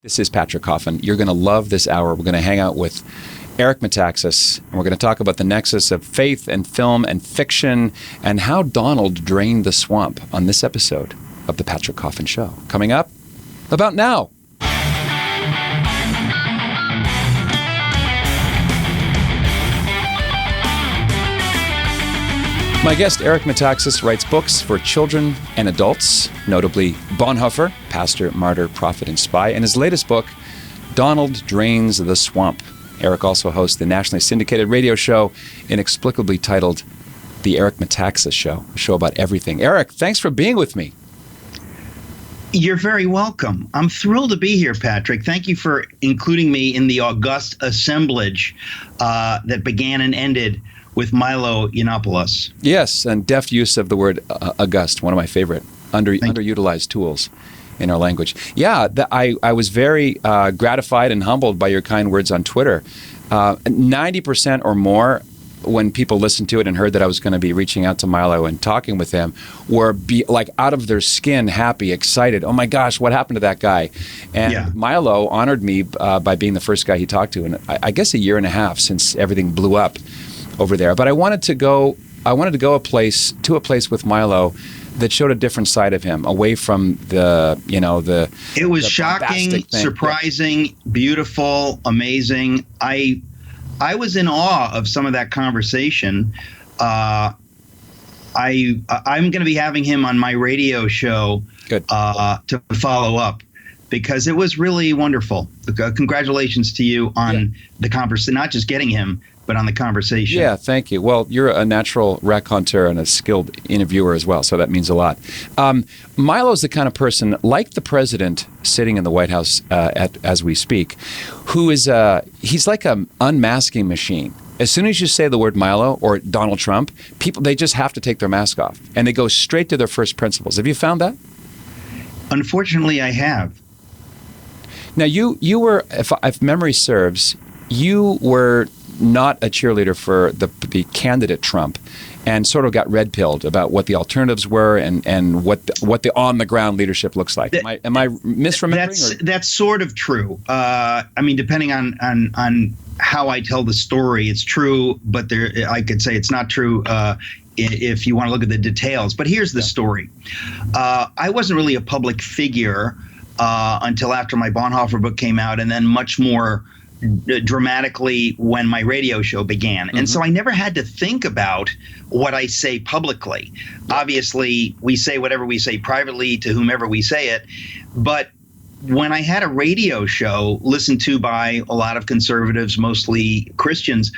This is Patrick Coffin. You're going to love this hour. We're going to hang out with Eric Metaxas, and we're going to talk about the nexus of faith and film and fiction and how Donald drained the swamp on this episode of The Patrick Coffin Show. Coming up about now. My guest, Eric Metaxas, writes books for children and adults, notably Bonhoeffer, Pastor, Martyr, Prophet, and Spy, and his latest book, Donald Drains the Swamp. Eric also hosts the nationally syndicated radio show inexplicably titled The Eric Metaxas Show, a show about everything. Eric, thanks for being with me. You're very welcome. I'm thrilled to be here, Patrick. Thank you for including me in the august assemblage that began and ended with Milo Yiannopoulos. Yes, and deft use of the word august, one of my favorite underutilized tools in our language. Yeah, I was very gratified and humbled by your kind words on Twitter. 90% or more, when people listened to it and heard that I was going to be reaching out to Milo and talking with him, were like out of their skin, happy, excited. Oh my gosh, what happened to that guy? And Milo honored me by being the first guy he talked to in, I guess, a year and a half since everything blew up over there. But I wanted to go to a place with Milo that showed a different side of him, away from it was shocking, surprising, beautiful, amazing. I was in awe of some of that conversation. I'm going to be having him on my radio show to follow up, because it was really wonderful. Congratulations to you on the conversation, not just getting him, but on the conversation. Yeah, thank you. Well, you're a natural raconteur and a skilled interviewer as well, so that means a lot. Milo's the kind of person, like the president sitting in the White House as we speak, who is he's like an unmasking machine. As soon as you say the word Milo or Donald Trump, they just have to take their mask off, and they go straight to their first principles. Have you found that? Unfortunately, I have. Now, you were, if memory serves, you were not a cheerleader for the candidate Trump, and sort of got red-pilled about what the alternatives were and what the on-the-ground leadership looks like. Am I misremembering? That's sort of true. I mean, depending on how I tell the story, it's true, but I could say it's not true if you want to look at the details. But here's the story. I wasn't really a public figure until after my Bonhoeffer book came out, and then much more dramatically when my radio show began. And so I never had to think about what I say publicly. Obviously, we say whatever we say privately to whomever we say it. But when I had a radio show listened to by a lot of conservatives, mostly Christians,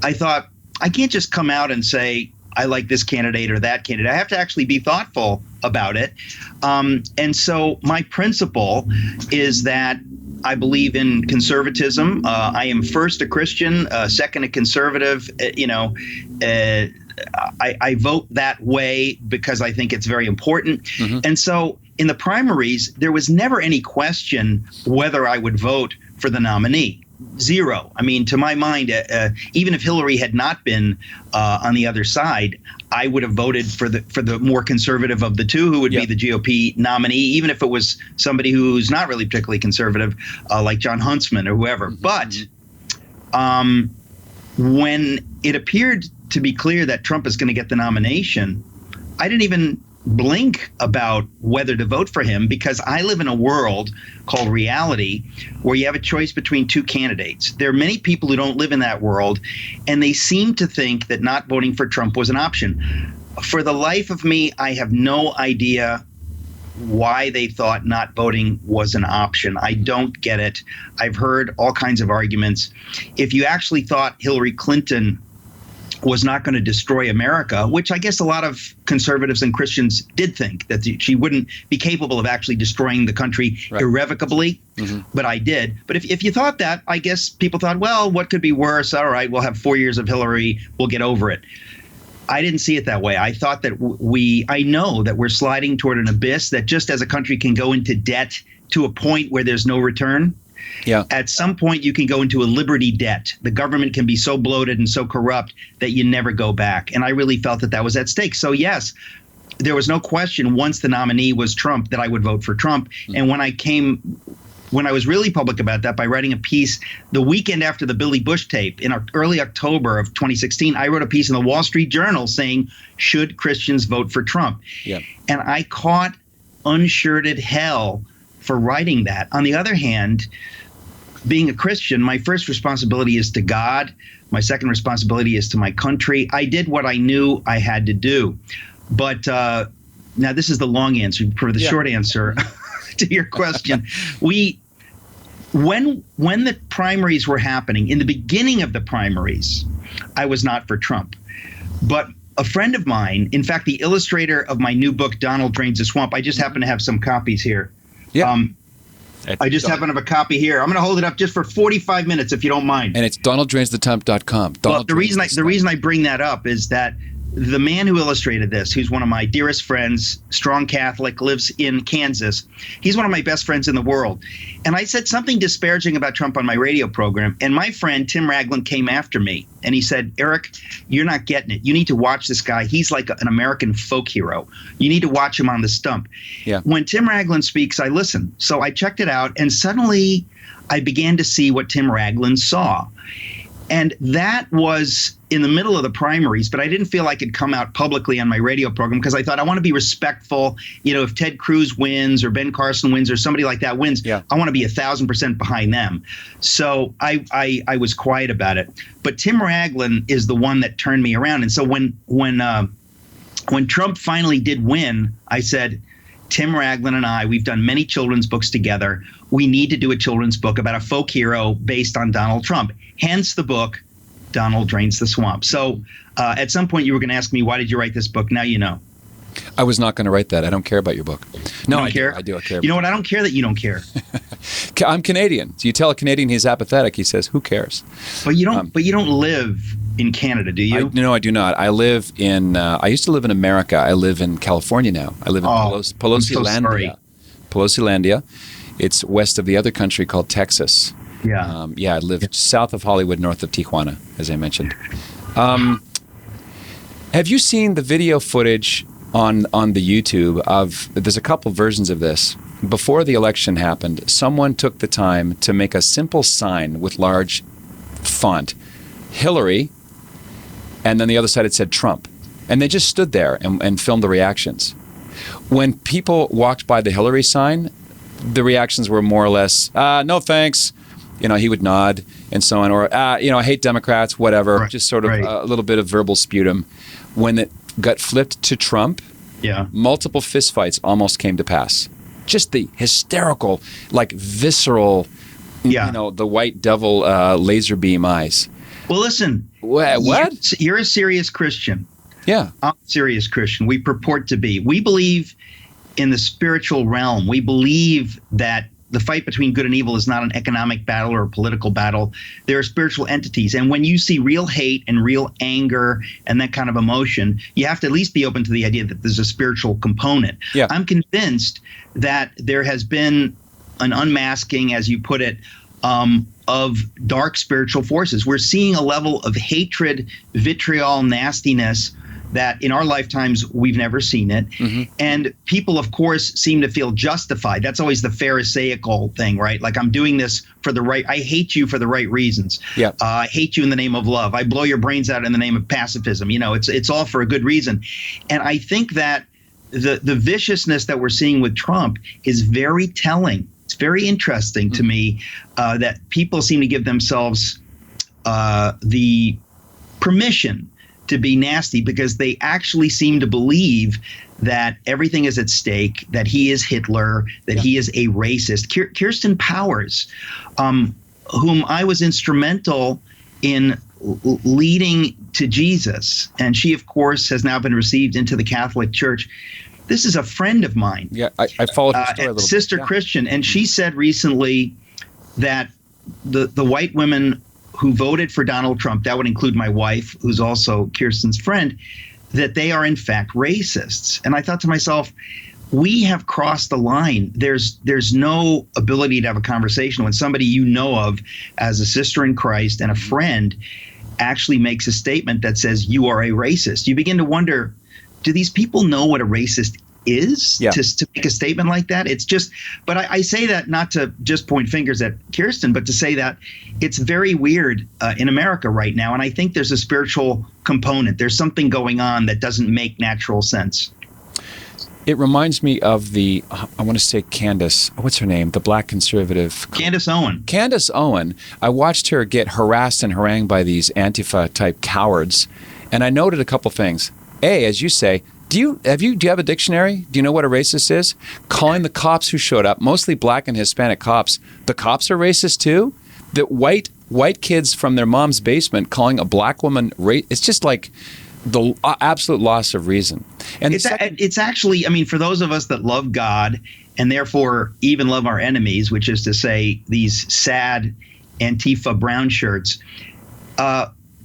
I thought, I can't just come out and say, I like this candidate or that candidate. I have to actually be thoughtful about it. And so my principle is that I believe in conservatism. I am first a Christian, second a conservative. I vote that way because I think it's very important. And so in the primaries, there was never any question whether I would vote for the nominee. Zero. I mean, to my mind, even if Hillary had not been on the other side, I would have voted for the more conservative of the two, who would be the GOP nominee, even if it was somebody who's not really particularly conservative, like John Huntsman or whoever. But when it appeared to be clear that Trump is going to get the nomination, I didn't even blink about whether to vote for him, because I live in a world called reality where you have a choice between two candidates. There are many people who don't live in that world, and they seem to think that not voting for Trump was an option. For the life of me, I have no idea why they thought not voting was an option. I don't get it. I've heard all kinds of arguments. If you actually thought Hillary Clinton was not going to destroy America, which I guess a lot of conservatives and Christians did think, that she wouldn't be capable of actually destroying the country irrevocably, but I did. But if you thought that, I guess people thought, well, what could be worse? All right, we'll have 4 years of Hillary, we'll get over it. I didn't see it that way. I thought that I know that we're sliding toward an abyss, that just as a country can go into debt to a point where there's no return, at some point you can go into a liberty debt. The government can be so bloated and so corrupt that you never go back. And I really felt that was at stake. So yes, there was no question once the nominee was Trump that I would vote for Trump. And when I came when I was really public about that by writing a piece the weekend after the Billy Bush tape in early October of 2016. I wrote a piece in the Wall Street Journal saying, should Christians vote for Trump? Yeah. And I caught unshirted hell for writing that. On the other hand, being a Christian, my first responsibility is to God. My second responsibility is to my country. I did what I knew I had to do. But now this is the long answer. For the short answer to your question, when the primaries were happening, in the beginning of the primaries, I was not for Trump. But a friend of mine, in fact, the illustrator of my new book, Donald Drains the Swamp, I just happen to have some copies here. Yeah. I just happen to have a copy here. I'm going to hold it up just for 45 minutes, if you don't mind. And it's DonaldDrainsTheTump.com. Well, the reason I bring that up is that the man who illustrated this, who's one of my dearest friends, strong Catholic, lives in Kansas. He's one of my best friends in the world. And I said something disparaging about Trump on my radio program. And my friend, Tim Ragland, came after me. And he said, Eric, you're not getting it. You need to watch this guy. He's like an American folk hero. You need to watch him on the stump. Yeah. When Tim Ragland speaks, I listen. So I checked it out. And suddenly I began to see what Tim Ragland saw. And that was in the middle of the primaries, but I didn't feel I could come out publicly on my radio program because I thought I want to be respectful. You know, if Ted Cruz wins or Ben Carson wins or somebody like that wins, I want to be 1,000% behind them. So I was quiet about it. But Tim Ragland is the one that turned me around. And so when Trump finally did win, I said, Tim Ragland and I, we've done many children's books together. We need to do a children's book about a folk hero based on Donald Trump. Hence the book, Donald Drains the Swamp. So at some point you were going to ask me, why did you write this book? Now you know. I was not going to write that. I don't care about your book. No, I care. I do. I care. You know what? I don't care that you don't care. I'm Canadian. So you tell a Canadian he's apathetic, he says, "Who cares?" But you don't. But you don't live in Canada, do you? No, I do not. I live in. I used to live in America. I live in California now. I live in Pelosilandia. Pelosilandia. It's west of the other country called Texas. Yeah. I live south of Hollywood, north of Tijuana, as I mentioned. Have you seen the video footage on the YouTube of? There's a couple versions of this. Before the election happened, someone took the time to make a simple sign with large font, Hillary, and then the other side it said Trump. And they just stood there and filmed the reactions. When people walked by the Hillary sign, the reactions were more or less, no thanks. You know, he would nod and so on. Or, I hate Democrats, whatever. Right. Just sort of a little bit of verbal sputum. When it got flipped to Trump, multiple fistfights almost came to pass. Just the hysterical, like visceral, the white devil laser beam eyes. Well, listen. What? You're a serious Christian. Yeah. I'm a serious Christian. We purport to be. We believe in the spiritual realm. We believe that the fight between good and evil is not an economic battle or a political battle. There are spiritual entities. And when you see real hate and real anger and that kind of emotion, you have to at least be open to the idea that there's a spiritual component. Yeah. I'm convinced that there has been an unmasking, as you put it, of dark spiritual forces. We're seeing a level of hatred, vitriol, nastiness that in our lifetimes we've never seen it. Mm-hmm. And people, of course, seem to feel justified. That's always the Pharisaical thing, right? Like, I'm doing this for the right, I hate you for the right reasons. Yeah. I hate you in the name of love. I blow your brains out in the name of pacifism. You know, it's all for a good reason. And I think that the viciousness that we're seeing with Trump is very telling. It's very interesting to me that people seem to give themselves the permission to be nasty because they actually seem to believe that everything is at stake, that he is Hitler, that he is a racist. Kirsten Powers, whom I was instrumental in leading to Jesus, and she, of course, has now been received into the Catholic Church. This is a friend of mine. Yeah, I followed her story a little Sister bit. Yeah. Christian, and she said recently that the white women who voted for Donald Trump, that would include my wife, who's also Kirsten's friend, that they are in fact racists. And I thought to myself, we have crossed the line. There's no ability to have a conversation when somebody you know of as a sister in Christ and a friend actually makes a statement that says you are a racist. You begin to wonder, do these people know what a racist is to make a statement like that. It's just, but I say that not to just point fingers at Kirsten, but to say that it's very weird in America right now. And I think there's a spiritual component. There's something going on that doesn't make natural sense. It reminds me of I want to say Candace, what's her name? The black conservative. Candace Owen. Candace Owen. I watched her get harassed and harangued by these Antifa-type cowards. And I noted a couple things. A, as you say, do you have a dictionary? Do you know what a racist is? Calling the cops who showed up, mostly black and Hispanic cops, the cops are racist too? The white kids from their mom's basement calling a black woman it's just like the absolute loss of reason. And it's actually, I mean, for those of us that love God and therefore even love our enemies, which is to say these sad Antifa brown shirts,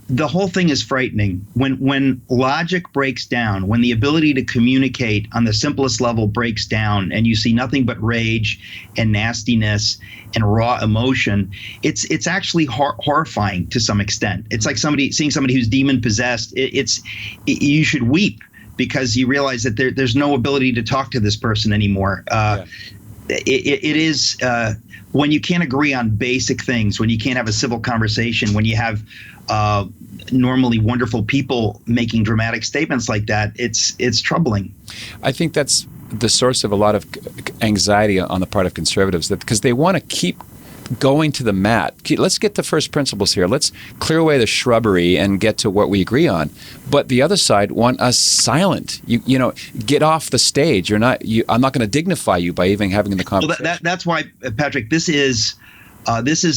the whole thing is frightening. When logic breaks down, when the ability to communicate on the simplest level breaks down, and you see nothing but rage and nastiness and raw emotion, it's actually horrifying to some extent. It's like seeing somebody who's demon possessed. You should weep because you realize that there's no ability to talk to this person anymore. It is when you can't agree on basic things, when you can't have a civil conversation, when you have normally wonderful people making dramatic statements like that, it's troubling. I think that's the source of a lot of anxiety on the part of conservatives, because they want to keep going to the mat. Let's get to first principles here. Let's clear away the shrubbery and get to what we agree on. But the other side want us silent. You know, get off the stage. I'm not going to dignify you by even having the conversation. Well, that's why, Patrick, this is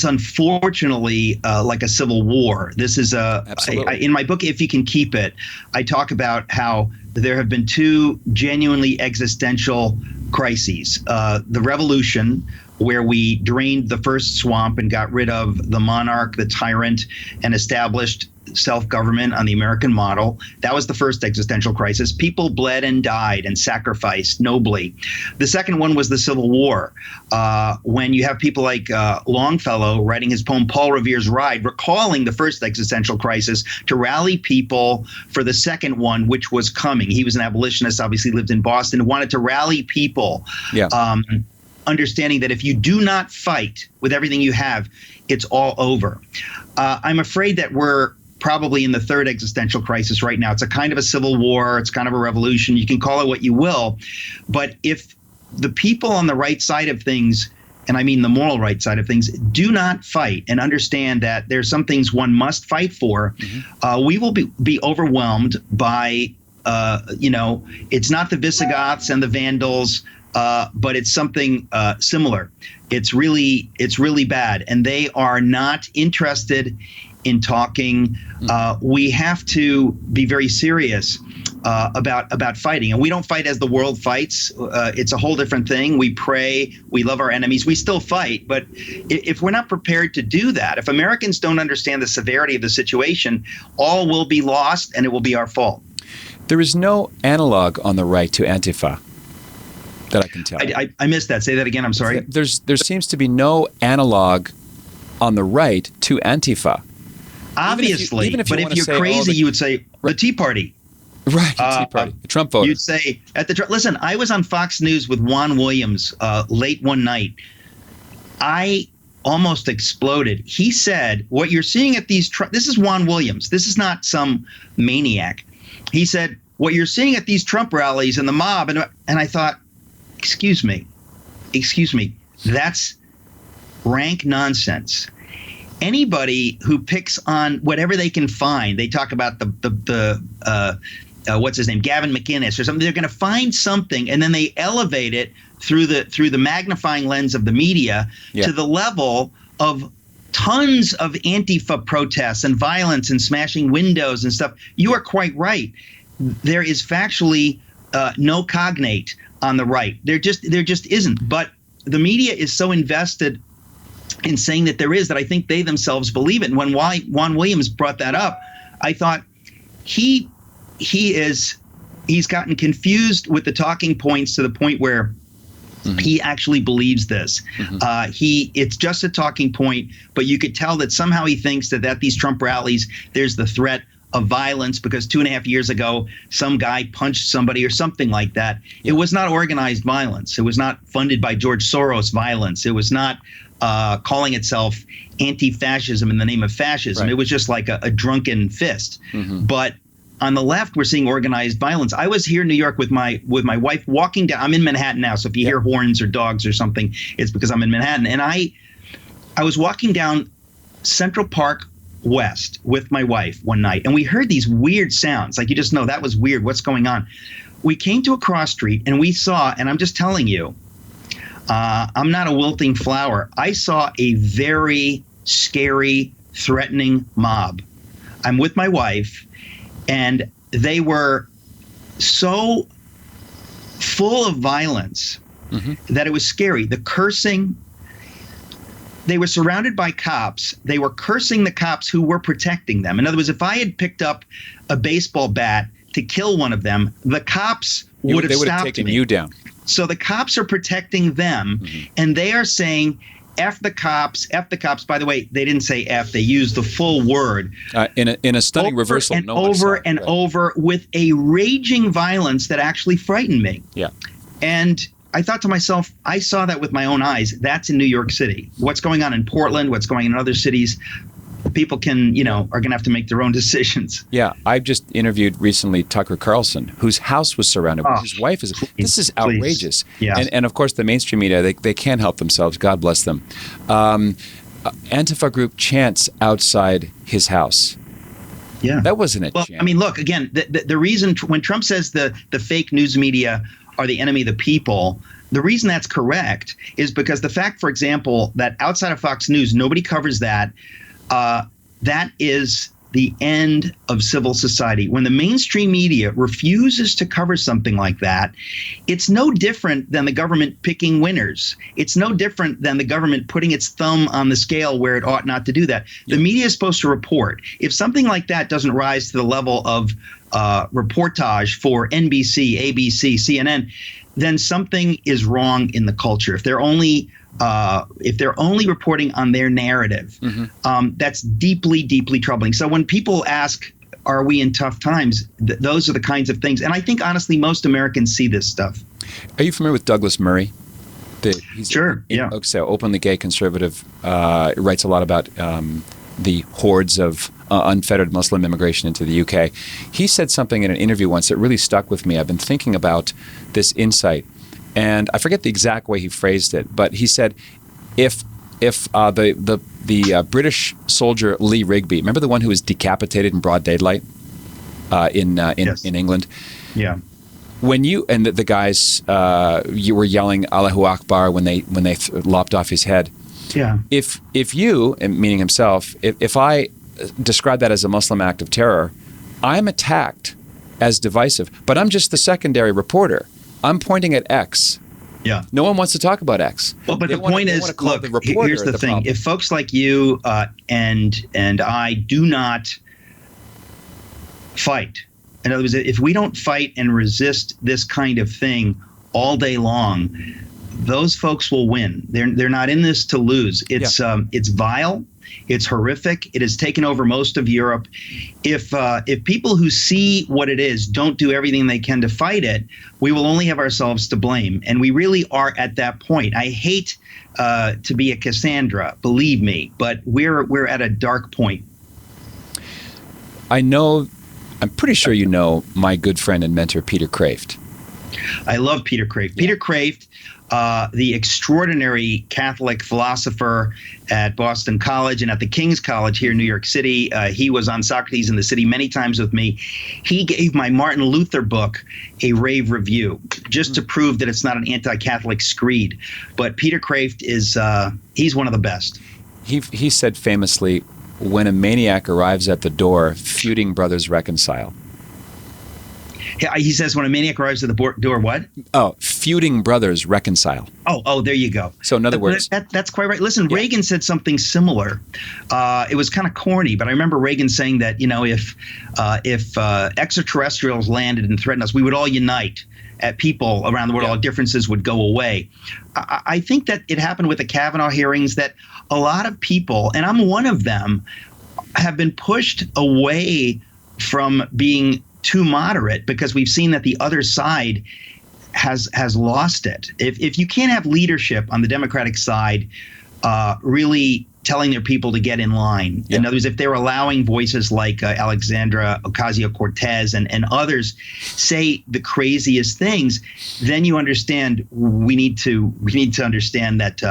unfortunately like a civil war. This is in my book, If You Can Keep It, I talk about how there have been two genuinely existential crises. The revolution, where we drained the first swamp and got rid of the monarch, the tyrant, and established self-government on the American model. That was the first existential crisis. People bled and died and sacrificed nobly. The second one was the Civil War, when you have people like Longfellow writing his poem Paul Revere's Ride, recalling the first existential crisis to rally people for the second one, which was coming. He was an abolitionist, obviously lived in Boston, wanted to rally people. Understanding that if you do not fight with everything you have, it's all over. I'm afraid that we're probably in the third existential crisis right now. It's a kind of a civil war. It's kind of a revolution. You can call it what you will. But if the people on the right side of things, and I mean the moral right side of things, do not fight and understand that there's some things one must fight for, we will be overwhelmed by, it's not the Visigoths and the Vandals, but it's something similar. It's really bad, and they are not interested in talking. We have to be very serious about fighting, and we don't fight as the world fights. It's a whole different thing. We pray, we love our enemies, we still fight. But if we're not prepared to do that, if Americans don't understand the severity of the situation, all will be lost, and it will be our fault. There is no analog on the right to Antifa that I can tell. I missed that. Say that again. I'm sorry. There seems to be no analog on the right to Antifa. Obviously, but if you're crazy, you would say the Tea Party. Right, Tea Party, the Trump voters. You'd say listen, I was on Fox News with Juan Williams late one night. I almost exploded. He said, what you're seeing at these this is Juan Williams. This is not some maniac. He said, what you're seeing at these Trump rallies and the mob, and I thought, excuse me, that's rank nonsense. Anybody who picks on whatever they can find, they talk about the what's his name, Gavin McInnes or something. They're going to find something, and then they elevate it through the magnifying lens of the media to the level of tons of Antifa protests and violence and smashing windows and stuff. You are quite right. There is factually no cognate on the right. There just isn't. But the media is so invested in saying that there is, that I think they themselves believe it. And when Juan Williams brought that up, I thought he's gotten confused with the talking points to the point where he actually believes this. It's just a talking point, but you could tell that somehow he thinks that at these Trump rallies, there's the threat of violence because 2.5 years ago some guy punched somebody or something like that. It was not organized violence. It was not funded by George Soros violence. It was not calling itself anti-fascism in the name of fascism. Right. It was just like a drunken fist. But on the left, we're seeing organized violence. I was here in New York with my wife walking down. I'm in Manhattan now, so if you hear horns or dogs or something, it's because I'm in Manhattan. And I was walking down Central Park West with my wife one night, and we heard these weird sounds. Like, you just know that was weird. What's going on? We came to a cross street, and we saw, and I'm just telling you, I'm not a wilting flower. I saw a very scary, threatening mob. I'm with my wife, and they were so full of violence that it was scary. The cursing, they were surrounded by cops. They were cursing the cops who were protecting them. In other words, if I had picked up a baseball bat to kill one of them, the cops would have stopped me. They would have taken you down. So the cops are protecting them, and they are saying, F the cops, F the cops. By the way, they didn't say F. They used the full word. In a stunning reversal. And over with a raging violence that actually frightened me. Yeah. And I thought to myself, I saw that with my own eyes. That's in New York City. What's going on in Portland, what's going on in other cities, people can, are going to have to make their own decisions. Yeah. I've just interviewed recently Tucker Carlson, whose house was surrounded. His wife is. This is outrageous. Yeah. And of course, the mainstream media, they can't help themselves. God bless them. Antifa group chants outside his house. Yeah. That wasn't a chant. I mean, look, again, the reason when Trump says the fake news media are the enemy of the people, the reason that's correct is because the fact, for example, that outside of Fox News, nobody covers that. That is the end of civil society. When the mainstream media refuses to cover something like that, it's no different than the government picking winners. It's no different than the government putting its thumb on the scale where it ought not to do that. The media is supposed to report. If something like that doesn't rise to the level of reportage for NBC, ABC, CNN, then something is wrong in the culture. If they're only reporting on their narrative, that's deeply, deeply troubling. So when people ask, are we in tough times? Those are the kinds of things. And I think, honestly, most Americans see this stuff. Are you familiar with Douglas Murray? He's openly gay conservative, writes a lot about the hordes of unfettered Muslim immigration into the UK. He said something in an interview once that really stuck with me. I've been thinking about this insight. And I forget the exact way he phrased it, but he said, if the British soldier Lee Rigby, remember the one who was decapitated in broad daylight in England? Yeah. When you and the guys you were yelling Allahu Akbar when they lopped off his head. Yeah. If you, meaning himself, if I describe that as a Muslim act of terror, I'm attacked as divisive, but I'm just the secondary reporter. I'm pointing at X. Yeah. No one wants to talk about X. Well, but the point is, look, here's the thing. If folks like you and I do not fight, in other words, if we don't fight and resist this kind of thing all day long, those folks will win. They're not in this to lose. It's vile. It's horrific. It has taken over most of Europe. If people who see what it is don't do everything they can to fight it, we will only have ourselves to blame. And we really are at that point. I hate to be a Cassandra, believe me, but we're at a dark point. I'm pretty sure you know my good friend and mentor, Peter Kraft. I love Peter Kraft. Yeah. Peter Kraft, the extraordinary Catholic philosopher at Boston College and at the King's College here in New York City. He was on Socrates in the City many times with me. He gave my Martin Luther book a rave review just to prove that it's not an anti-Catholic screed. But Peter Kraft is he's one of the best. He said famously, when a maniac arrives at the door, feuding brothers reconcile. He says when a maniac arrives at the door, what? Oh, feuding brothers reconcile. Oh, there you go. So in other words, that's quite right. Listen, yeah. Reagan said something similar. It was kind of corny, but I remember Reagan saying that, if extraterrestrials landed and threatened us, we would all unite. At people around the world, all differences would go away. I think that it happened with the Kavanaugh hearings that a lot of people, and I'm one of them, have been pushed away from being too moderate, because we've seen that the other side has lost it. If you can't have leadership on the Democratic side really telling their people to get in line. Yeah. In other words, if they're allowing voices like Alexandra Ocasio-Cortez and others say the craziest things, then you understand we need to understand that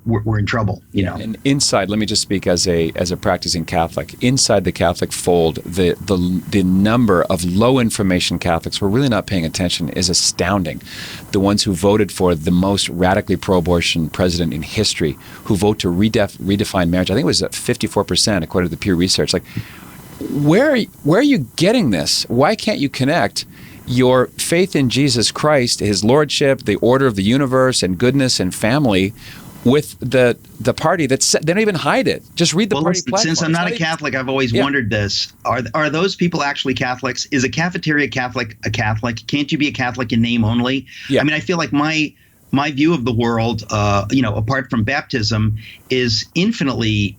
we're in trouble. And inside, let me just speak as a practicing Catholic. Inside the Catholic fold, the number of low information Catholics who are really not paying attention is astounding. The ones who voted for the most radically pro-abortion president in history, who vote to redefine marriage. I think it was 54% according to the Pew Research. Like, where are you getting this? Why can't you connect your faith in Jesus Christ, His Lordship, the order of the universe, and goodness and family with the party they don't even hide it? Just read the party platform. Since I'm not a Catholic, I've always wondered this. Are those people actually Catholics? Is a cafeteria Catholic a Catholic? Can't you be a Catholic in name only? Yeah. I mean, I feel like my view of the world, apart from baptism, is infinitely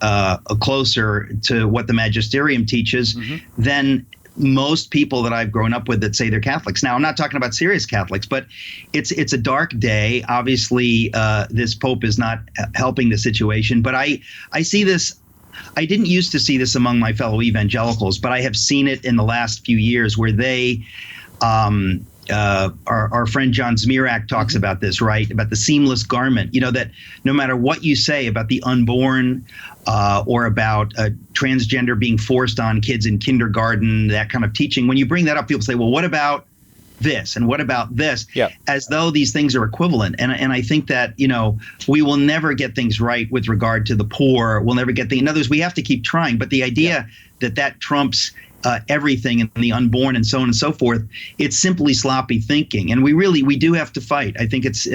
closer to what the magisterium teaches than most people that I've grown up with that say they're Catholics. Now, I'm not talking about serious Catholics, but it's a dark day. Obviously, this Pope is not helping the situation. But I see this. I didn't used to see this among my fellow evangelicals, but I have seen it in the last few years where they our friend John Zmirak talks about this, right? About the seamless garment, that no matter what you say about the unborn or about transgender being forced on kids in kindergarten, that kind of teaching, when you bring that up, people say, well, what about this? And what about this? Yeah. As though these things are equivalent. And I think that, we will never get things right with regard to the poor. We'll never get in other words, we have to keep trying. But the idea that trumps everything and the unborn and so on and so forth, it's simply sloppy thinking. And we do have to fight. I think it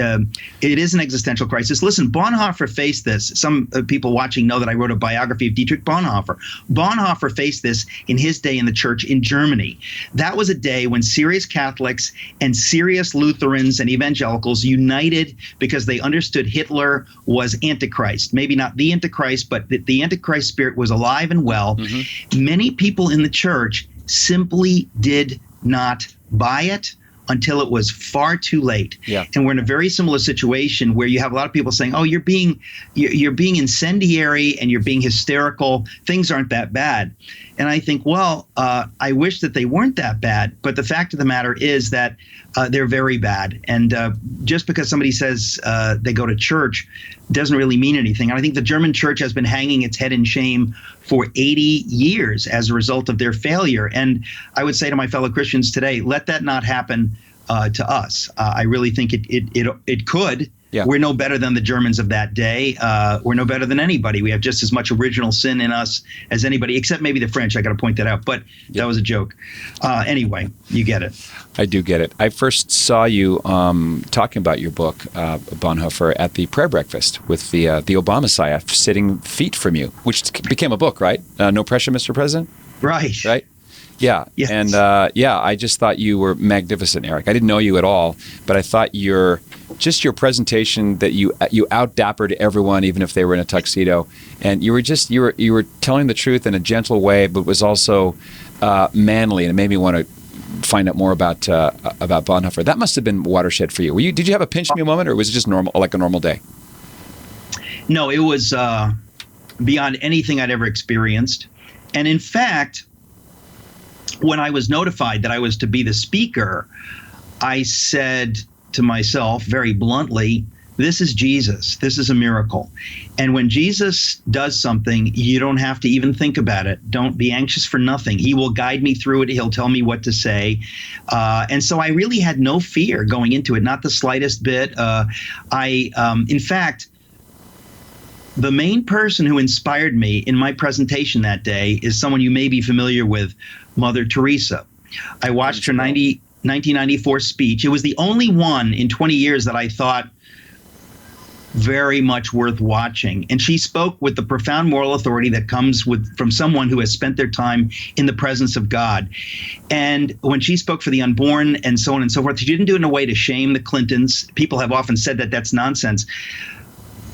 is an existential crisis. Listen, Bonhoeffer faced this. Some people watching know that I wrote a biography of Dietrich Bonhoeffer. Bonhoeffer faced this in his day in the church in Germany. That was a day when serious Catholics and serious Lutherans and evangelicals united because they understood Hitler was Antichrist. Maybe not the Antichrist, but the Antichrist spirit was alive and well. Many people in the church simply did not buy it until it was far too late. Yeah. And we're in a very similar situation where you have a lot of people saying, oh, you're being incendiary and you're being hysterical. Things aren't that bad. And I think, well, I wish that they weren't that bad. But the fact of the matter is that they're very bad. And just because somebody says they go to church doesn't really mean anything. And I think the German church has been hanging its head in shame for 80 years as a result of their failure. And I would say to my fellow Christians today, let that not happen to us. I really think it could. Yeah. We're no better than the Germans of that day. We're no better than anybody. We have just as much original sin in us as anybody, except maybe the French. I got to point that out. But that was a joke. Anyway, you get it. I do get it. I first saw you talking about your book, Bonhoeffer, at the prayer breakfast with the Obama Messiah sitting feet from you, which became a book, right? No Pressure, Mr. President? Right. Right? Yeah. Yes. And I just thought you were magnificent, Eric. I didn't know you at all, but I thought your presentation that you out-dappered everyone, even if they were in a tuxedo, and you were telling the truth in a gentle way, but was also manly, and it made me want to find out more about Bonhoeffer. That must have been watershed for you. Did you have a pinch me moment, or was it just normal, like a normal day? No, it was beyond anything I'd ever experienced, and in fact, when I was notified that I was to be the speaker, I said to myself very bluntly, this is Jesus. This is a miracle. And when Jesus does something, you don't have to even think about it. Don't be anxious for nothing. He will guide me through it. He'll tell me what to say. And so I really had no fear going into it, not the slightest bit. In fact, the main person who inspired me in my presentation that day is someone you may be familiar with, Mother Teresa. I watched her 1994 speech. It was the only one in 20 years that I thought very much worth watching. And she spoke with the profound moral authority that comes from someone who has spent their time in the presence of God. And when she spoke for the unborn and so on and so forth, she didn't do it in a way to shame the Clintons. People have often said that that's nonsense.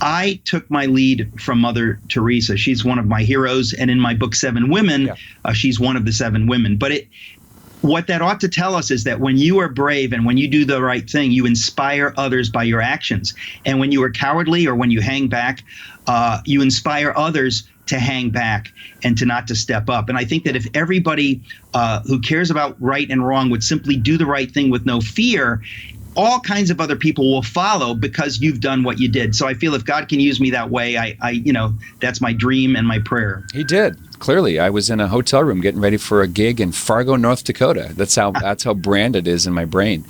I took my lead from Mother Teresa. She's one of my heroes, and in my book, Seven Women, she's one of the 7 women. But what that ought to tell us is that when you are brave and when you do the right thing, you inspire others by your actions. And when you are cowardly or when you hang back, you inspire others to hang back and to step up. And I think that if everybody who cares about right and wrong would simply do the right thing with no fear, all kinds of other people will follow because you've done what you did. So I feel if God can use me that way, I that's my dream and my prayer. He did. Clearly, I was in a hotel room getting ready for a gig in Fargo, North Dakota. That's how branded it is in my brain.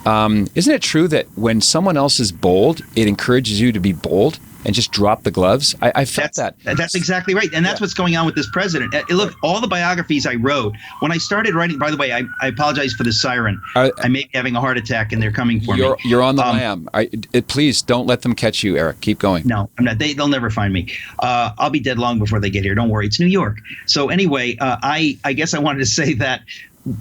Isn't it true that when someone else is bold, it encourages you to be bold and just drop the gloves? I felt that. That's exactly right. And that's what's going on with this president. Look, all the biographies I wrote, when I started writing, by the way, I apologize for the siren. I may be having a heart attack and they're coming for me. You're on the lam. Please don't let them catch you, Eric. Keep going. No, I'm not. They'll never find me. I'll be dead long before they get here. Don't worry. It's New York. So anyway, I guess I wanted to say that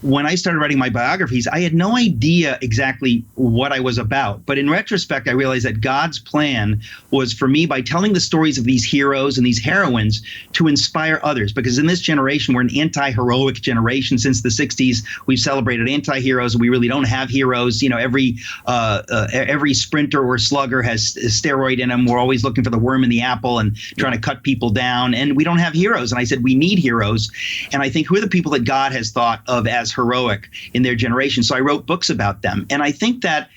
when I started writing my biographies, I had no idea exactly what I was about. But in retrospect, I realized that God's plan was for me, by telling the stories of these heroes and these heroines, to inspire others. Because in this generation, we're an anti-heroic generation. Since the 60s, we've celebrated anti-heroes. We really don't have heroes. Every sprinter or slugger has steroid in them. We're always looking for the worm in the apple and trying to cut people down. And we don't have heroes. And I said, we need heroes. And I think who are the people that God has thought of as heroic in their generation? So I wrote books about them. And I think that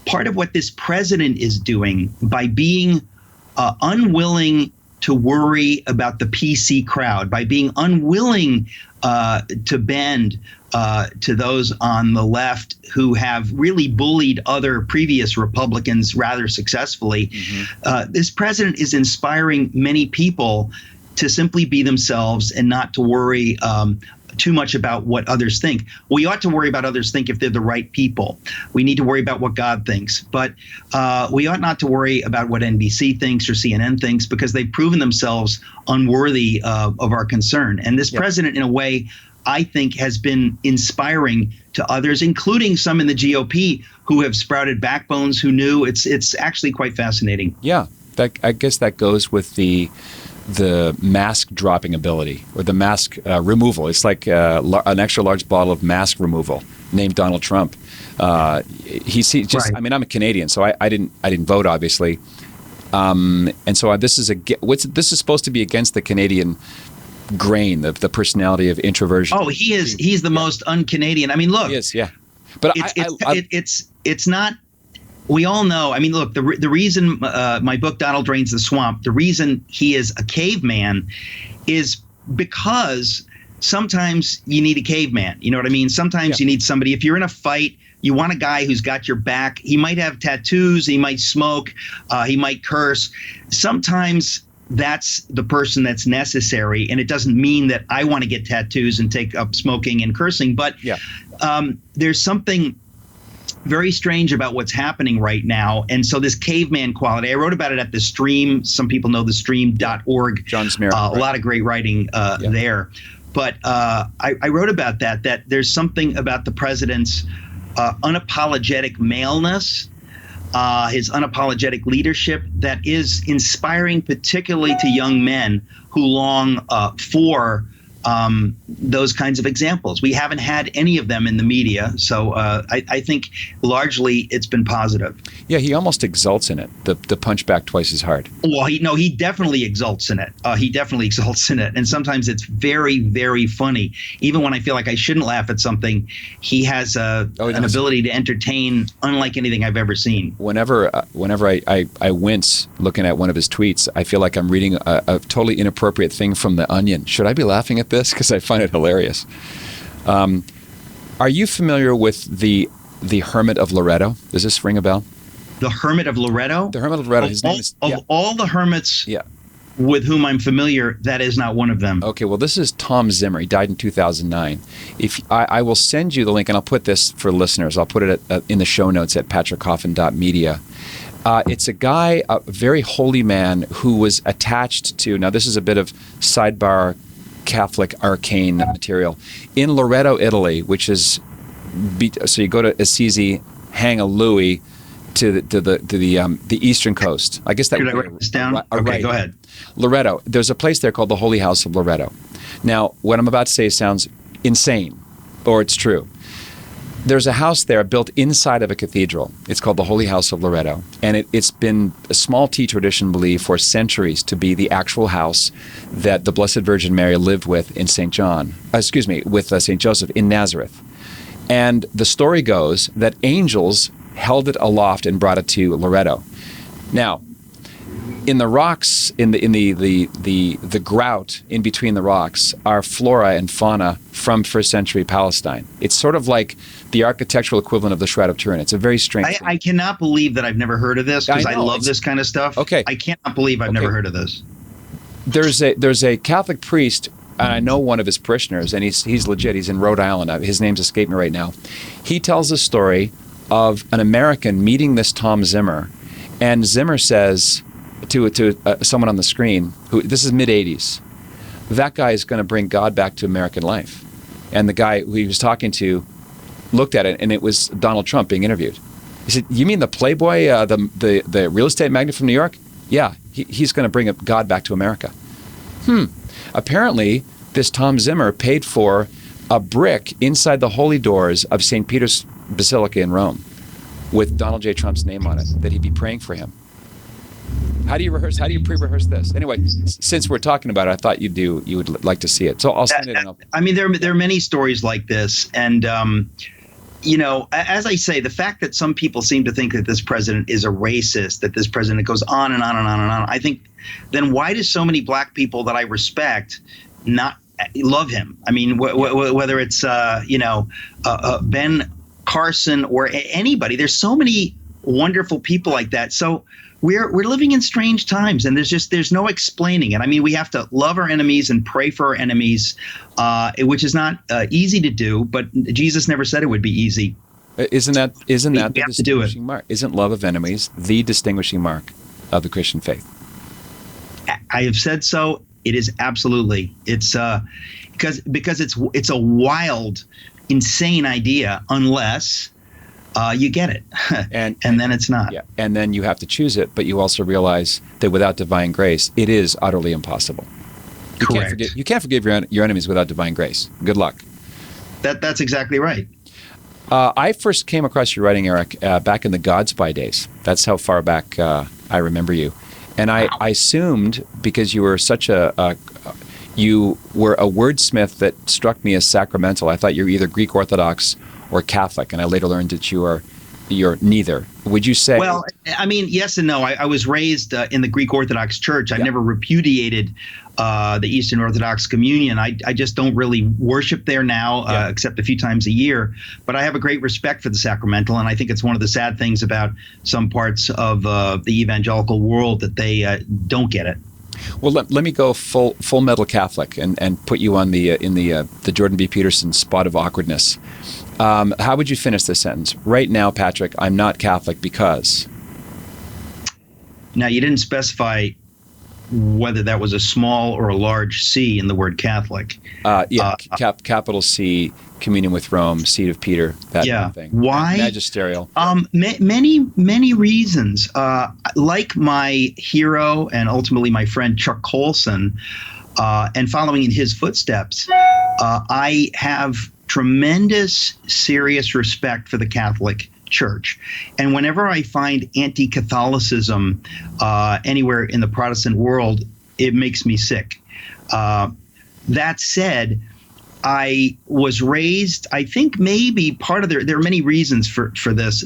part of what this president is doing by being unwilling to worry about the PC crowd, by being unwilling to bend to those on the left who have really bullied other previous Republicans rather successfully, this president is inspiring many people to simply be themselves and not to worry too much about what others think. We ought to worry about others think if they're the right people. We need to worry about what God thinks. But we ought not to worry about what NBC thinks or CNN thinks, because they've proven themselves unworthy of our concern. And this president, in a way, I think has been inspiring to others, including some in the GOP who have sprouted backbones, who knew. It's actually quite fascinating. Yeah, I guess that goes with the mask dropping ability, or the mask removal. It's like an extra large bottle of mask removal named Donald Trump. I mean, I'm a Canadian, so I didn't vote, obviously, and so this is supposed to be against the Canadian grain, the personality of introversion. Oh, he's the most un-Canadian. I mean, look, he is, but it's not. We all know. I mean, look, the reason my book, Donald Drains the Swamp, the reason he is a caveman is because sometimes you need a caveman. You know what I mean? Sometimes you need somebody. If you're in a fight, you want a guy who's got your back. He might have tattoos. He might smoke. He might curse. Sometimes that's the person that's necessary. And it doesn't mean that I want to get tattoos and take up smoking and cursing. But there's something very strange about what's happening right now. And so this caveman quality, I wrote about it at The Stream. Some people know thestream.org. John Smear, a lot of great writing there. But I wrote about that there's something about the president's unapologetic maleness, his unapologetic leadership, that is inspiring, particularly to young men who long for those kinds of examples. We haven't had any of them in the media, so I think largely it's been positive. Yeah, he almost exults in it. The punch back twice as hard. Well, he definitely exults in it. He definitely exults in it, and sometimes it's very, very funny. Even when I feel like I shouldn't laugh at something, he has an ability to entertain unlike anything I've ever seen. Whenever I wince looking at one of his tweets, I feel like I'm reading a totally inappropriate thing from The Onion. Should I be laughing at this? Because I find it hilarious. Are you familiar with the Hermit of Loretto? Does this ring a bell? The Hermit of Loretto? The Hermit of Loretto. His name is... Of all the hermits with whom I'm familiar, that is not one of them. Okay, well, this is Tom Zimmer. He died in 2009. I will send you the link, and I'll put this for listeners. I'll put it in the show notes at patrickcoffin.media. It's a guy, a very holy man, who was attached to... Now, this is a bit of sidebar Catholic arcane material. In Loretto, Italy, which is... So you go to Assisi, hang a Louis, the eastern coast. I guess that Should I would write this down? Okay, Okay, go ahead. Loretto. There's a place there called the Holy House of Loretto. Now, what I'm about to say sounds insane, or it's true. There's a house there built inside of a cathedral. It's called the Holy House of Loretto. And it's been a small T tradition believed for centuries to be the actual house that the Blessed Virgin Mary lived with in St. Joseph in Nazareth. And the story goes that angels held it aloft and brought it to Loretto. Now, in the rocks, in the grout in between the rocks, are flora and fauna from first century Palestine. It's sort of like the architectural equivalent of the Shroud of Turin. It's a very strange thing. I cannot believe that I've never heard of this, because I love this kind of stuff. Okay. I cannot believe I've never heard of this. There's a Catholic priest, and I know one of his parishioners, and he's legit. He's in Rhode Island. His name's escaped me right now. He tells a story of an American meeting this Tom Zimmer, and Zimmer says to someone on the screen, who this is mid-'80s, that guy is going to bring God back to American life. And the guy who he was talking to looked at it, and it was Donald Trump being interviewed. He said, "You mean the playboy, the real estate magnate from New York? Yeah, he's going to bring God back to America." Apparently, this Tom Zimmer paid for a brick inside the holy doors of St. Peter's Basilica in Rome with Donald J. Trump's name on it, that he'd be praying for him. How do you rehearse? How do you pre-rehearse this? Anyway, since we're talking about it, I thought you would like to see it. So I'll send it. I mean, there are many stories like this, and you know, as I say, the fact that some people seem to think that this president is a racist, that this president goes on and on and on and on, I think, then why do so many black people that I respect not love him? I mean, whether it's Ben Carson or anybody, there's so many wonderful people like that. So we're living in strange times, and there's no explaining it. I mean, we have to love our enemies and pray for our enemies, which is not easy to do, but Jesus never said it would be easy. Isn't that the distinguishing mark? Isn't love of enemies the distinguishing mark of the Christian faith? I have said so. It is absolutely. It's because it's a wild, insane idea unless you get it, and then it's not. Yeah, and then you have to choose it, but you also realize that without divine grace, it is utterly impossible. Correct. You can't forgive your enemies without divine grace. Good luck. That's exactly right. I first came across your writing, Eric, back in the Godspy days. That's how far back I remember you. And I assumed, because you were you were a wordsmith that struck me as sacramental, I thought you were either Greek Orthodox or Catholic, and I later learned that you're neither. Would you say? Well, I mean, yes and no. I was raised in the Greek Orthodox Church. I've never repudiated the Eastern Orthodox Communion. I just don't really worship there now, except a few times a year. But I have a great respect for the sacramental, and I think it's one of the sad things about some parts of the evangelical world that they don't get it. Well, let me go full metal Catholic and put you on the Jordan B. Peterson spot of awkwardness. How would you finish this sentence? Right now, Patrick, I'm not Catholic because. Now, you didn't specify whether that was a small or a large C in the word Catholic. Capital C, communion with Rome, seat of Peter, that kind of thing. Why? Magisterial. Many reasons. Like my hero and ultimately my friend Chuck Colson, and following in his footsteps, I have tremendous, serious respect for the Catholic Church. And whenever I find anti-Catholicism anywhere in the Protestant world, it makes me sick. That said, I was raised, I think maybe part of there are many reasons for this,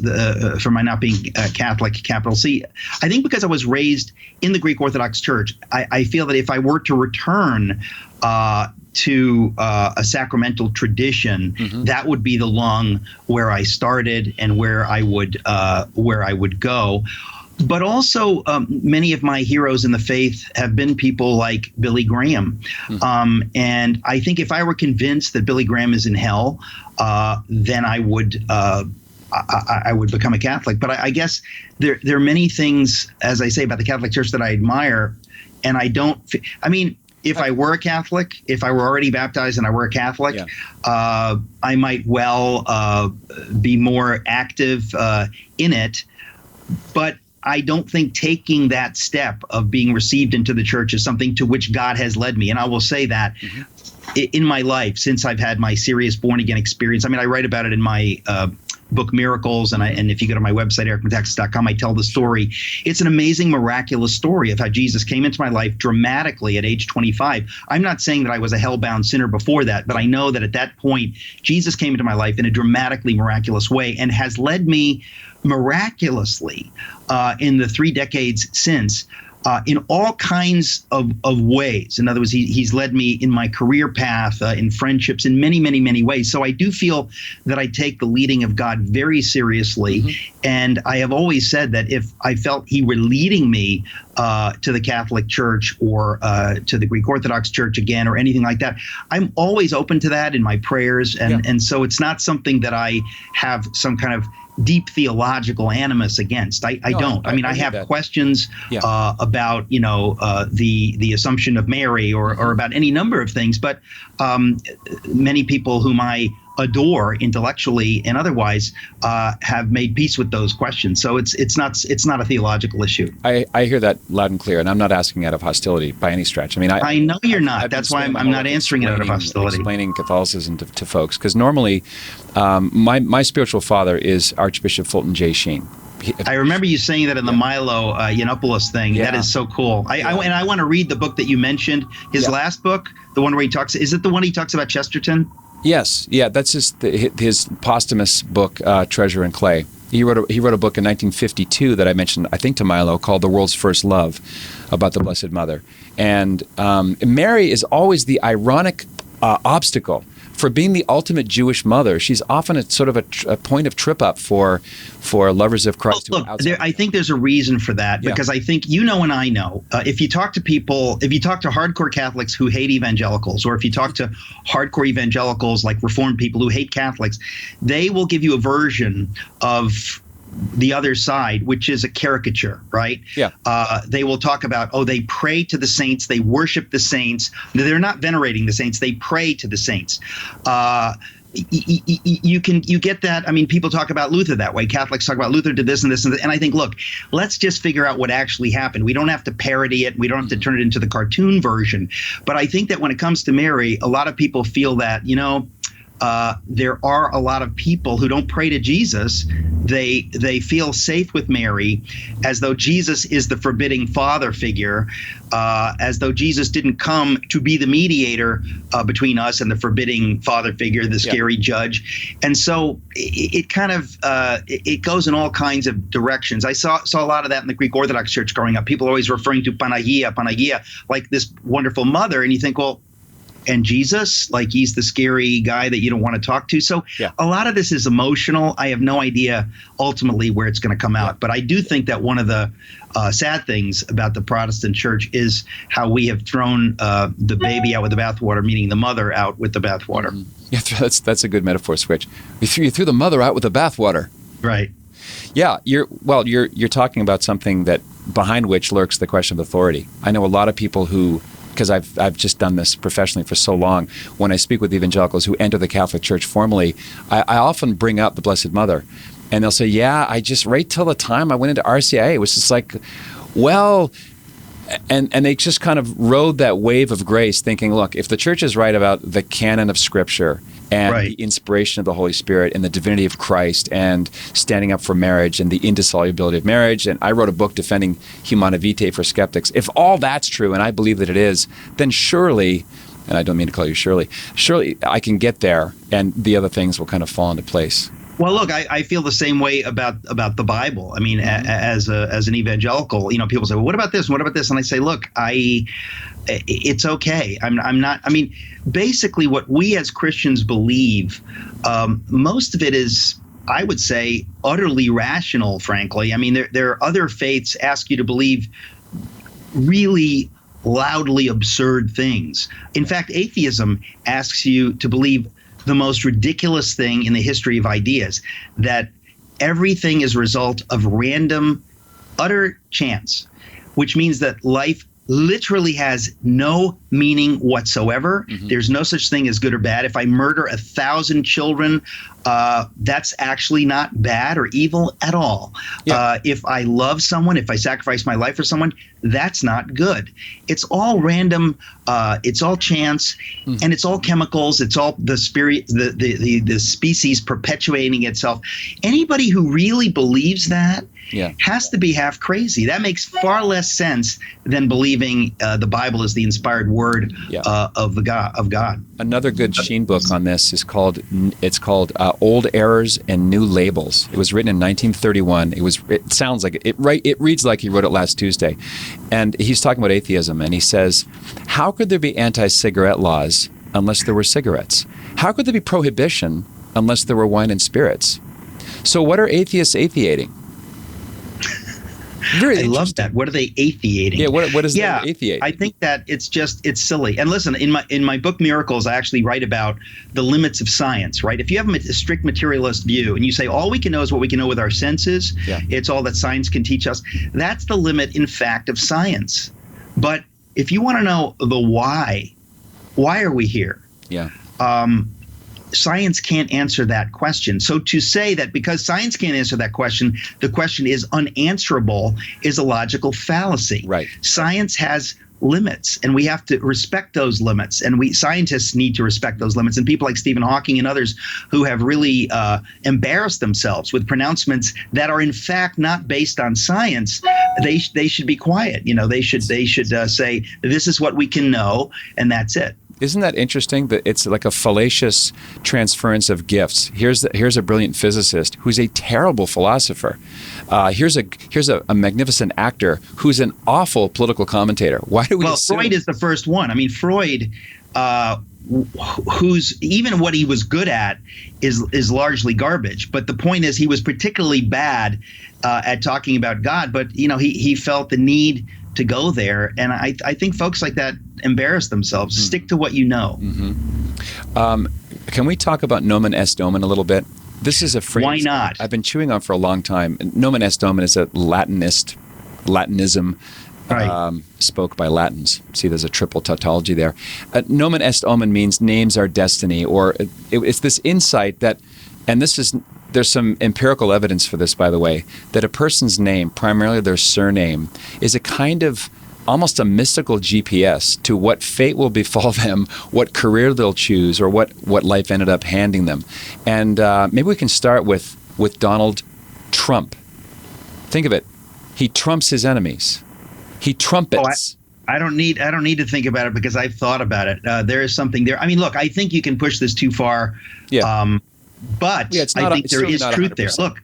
for my not being Catholic, capital C. I think because I was raised in the Greek Orthodox Church, I feel that if I were to return to a sacramental tradition, that would be the lung where I started and where I would go. But also, many of my heroes in the faith have been people like Billy Graham. And I think if I were convinced that Billy Graham is in hell, then I would become a Catholic. But I guess there are many things, as I say, about the Catholic Church that I admire. And if I were a Catholic, if I were already baptized and I were a Catholic, I might well be more active in it. But I don't think taking that step of being received into the church is something to which God has led me. And I will say that in my life, since I've had my serious born again experience. I mean, I write about it in my book Miracles, and if you go to my website ericmetaxas.com, I tell the story. It's an amazing, miraculous story of how Jesus came into my life dramatically at age 25. I'm not saying that I was a hellbound sinner before that, but I know that at that point Jesus came into my life in a dramatically miraculous way and has led me miraculously in the 3 decades since. In all kinds of ways. In other words, he's led me in my career path, in friendships, in many, many, many ways. So I do feel that I take the leading of God very seriously. And I have always said that if I felt he were leading me to the Catholic Church or to the Greek Orthodox Church again or anything like that, I'm always open to that in my prayers. And so it's not something that I have some kind of deep theological animus against. I don't. I mean, I have questions about, the Assumption of Mary or about any number of things. But many people whom I adore intellectually and otherwise have made peace with those questions. So it's not a theological issue. I hear that loud and clear, and I'm not asking out of hostility by any stretch. I mean, I know you're not. That's why I'm not answering it out of hostility. Explaining Catholicism to folks, because normally my spiritual father is Archbishop Fulton J. Sheen. I remember you saying that in the Milo Yiannopoulos thing. That is so cool. And I want to read the book that you mentioned, his last book, the one where he talks. Is it the one he talks about Chesterton? Yes, that's his posthumous book, Treasure in Clay. He wrote a book in 1952 that I mentioned, I think, to Milo, called The World's First Love, about the Blessed Mother. And Mary is always the ironic obstacle for being the ultimate Jewish mother. She's often a sort of a point of trip up for lovers of Christ. Look, I think there's a reason for that, because I think and I know, if you talk to people, if you talk to hardcore Catholics who hate evangelicals, or if you talk to hardcore evangelicals like Reformed people who hate Catholics, they will give you a version of the other side, which is a caricature, right? They will talk about, they pray to the saints, they worship the saints. They're not venerating the saints, they pray to the saints. You get that. I mean, people talk about Luther that way. Catholics talk about Luther did this and this and that. And I think, look, let's just figure out what actually happened. We don't have to parody it. We don't have to turn it into the cartoon version. But I think that when it comes to Mary, a lot of people feel that, there are a lot of people who don't pray to Jesus. They feel safe with Mary, as though Jesus is the forbidding father figure, as though Jesus didn't come to be the mediator between us and the forbidding father figure, the scary judge. And so it kind of it goes in all kinds of directions. I saw a lot of that in the Greek Orthodox Church growing up. People always referring to Panagia, like this wonderful mother, and you think, well, and Jesus, like he's the scary guy that you don't want to talk to. So a lot of this is emotional. I have no idea ultimately where it's going to come out. But I do think that one of the sad things about the Protestant church is how we have thrown the baby out with the bathwater, meaning the mother out with the bathwater. Yeah, that's a good metaphor switch. You threw the mother out with the bathwater. Right. Yeah, you're talking about something that behind which lurks the question of authority. I know a lot of people who, because I've just done this professionally for so long, when I speak with evangelicals who enter the Catholic Church formally, I often bring up the Blessed Mother. And they'll say, I just, right till the time I went into RCIA, it was just like, well, and they just kind of rode that wave of grace thinking, look, if the church is right about the canon of Scripture and the inspiration of the Holy Spirit and the divinity of Christ and standing up for marriage and the indissolubility of marriage, and I wrote a book defending humana vitae for skeptics, if all that's true, and I believe that it is, then surely, and I don't mean to call you surely I can get there and the other things will kind of fall into place. Well, look, I feel the same way about the Bible. I mean, as an evangelical, people say, well, what about this? What about this? And I say, look, it's okay. I'm not. I mean, basically, what we as Christians believe, most of it is, I would say, utterly rational. Frankly, I mean, there are other faiths ask you to believe really loudly absurd things. In fact, atheism asks you to believe the most ridiculous thing in the history of ideas, that everything is a result of random, utter chance, which means that life literally has no meaning whatsoever. There's no such thing as good or bad. If I murder 1,000 children, that's actually not bad or evil at all. If I love someone, if I sacrifice my life for someone, that's not good. It's all random. It's all chance, and it's all chemicals. It's all the spirit, the species perpetuating itself. Anybody who really believes that has to be half crazy. That makes far less sense than believing the Bible is the inspired word of God. Another good Sheen book on this is called Old Errors and New Labels. It was written in 1931. It sounds like it reads like he wrote it last Tuesday, and he's talking about atheism, and he says, how could there be anti-cigarette laws unless there were cigarettes? How could there be prohibition unless there were wine and spirits? So what are atheists atheating? I love that. What are they atheating? Yeah, what is that atheating? I think that it's silly. And listen, in my book Miracles, I actually write about the limits of science, right? If you have a strict materialist view and you say all we can know is what we can know with our senses, it's all that science can teach us, that's the limit, in fact, of science. But if you want to know the why are we here? Science can't answer that question. So to say that because science can't answer that question, the question is unanswerable is a logical fallacy. Right. Science has limits, and we have to respect those limits. And scientists need to respect those limits. And people like Stephen Hawking and others who have really embarrassed themselves with pronouncements that are in fact not based on science, they should be quiet. They should say this is what we can know, and that's it. Isn't that interesting that it's like a fallacious transference of gifts? Here's a brilliant physicist who's a terrible philosopher. Here's a magnificent actor who's an awful political commentator. Why do we assume? Freud is the first one. I mean, Freud, who's even what he was good at is largely garbage. But the point is, he was particularly bad at talking about God. But he felt the need to go there, and I think folks like that embarrass themselves. Stick to what you know. Can we talk about nomen est omen a little bit? This is a phrase Why not? I've been chewing on for a long time. Nomen est omen is a Latinism spoke by Latins. See, there's a triple tautology there. Nomen est omen means names are destiny, or it's this insight that, and there's some empirical evidence for this, by the way, that a person's name, primarily their surname, is a kind of almost a mystical GPS to what fate will befall them, what career they'll choose, or what life ended up handing them. And maybe we can start with Donald Trump. Think of it. He trumps his enemies. He trumpets. I don't need to think about it because I've thought about it. There is something there. I mean, look, I think you can push this too far. But I think there is truth there. Look,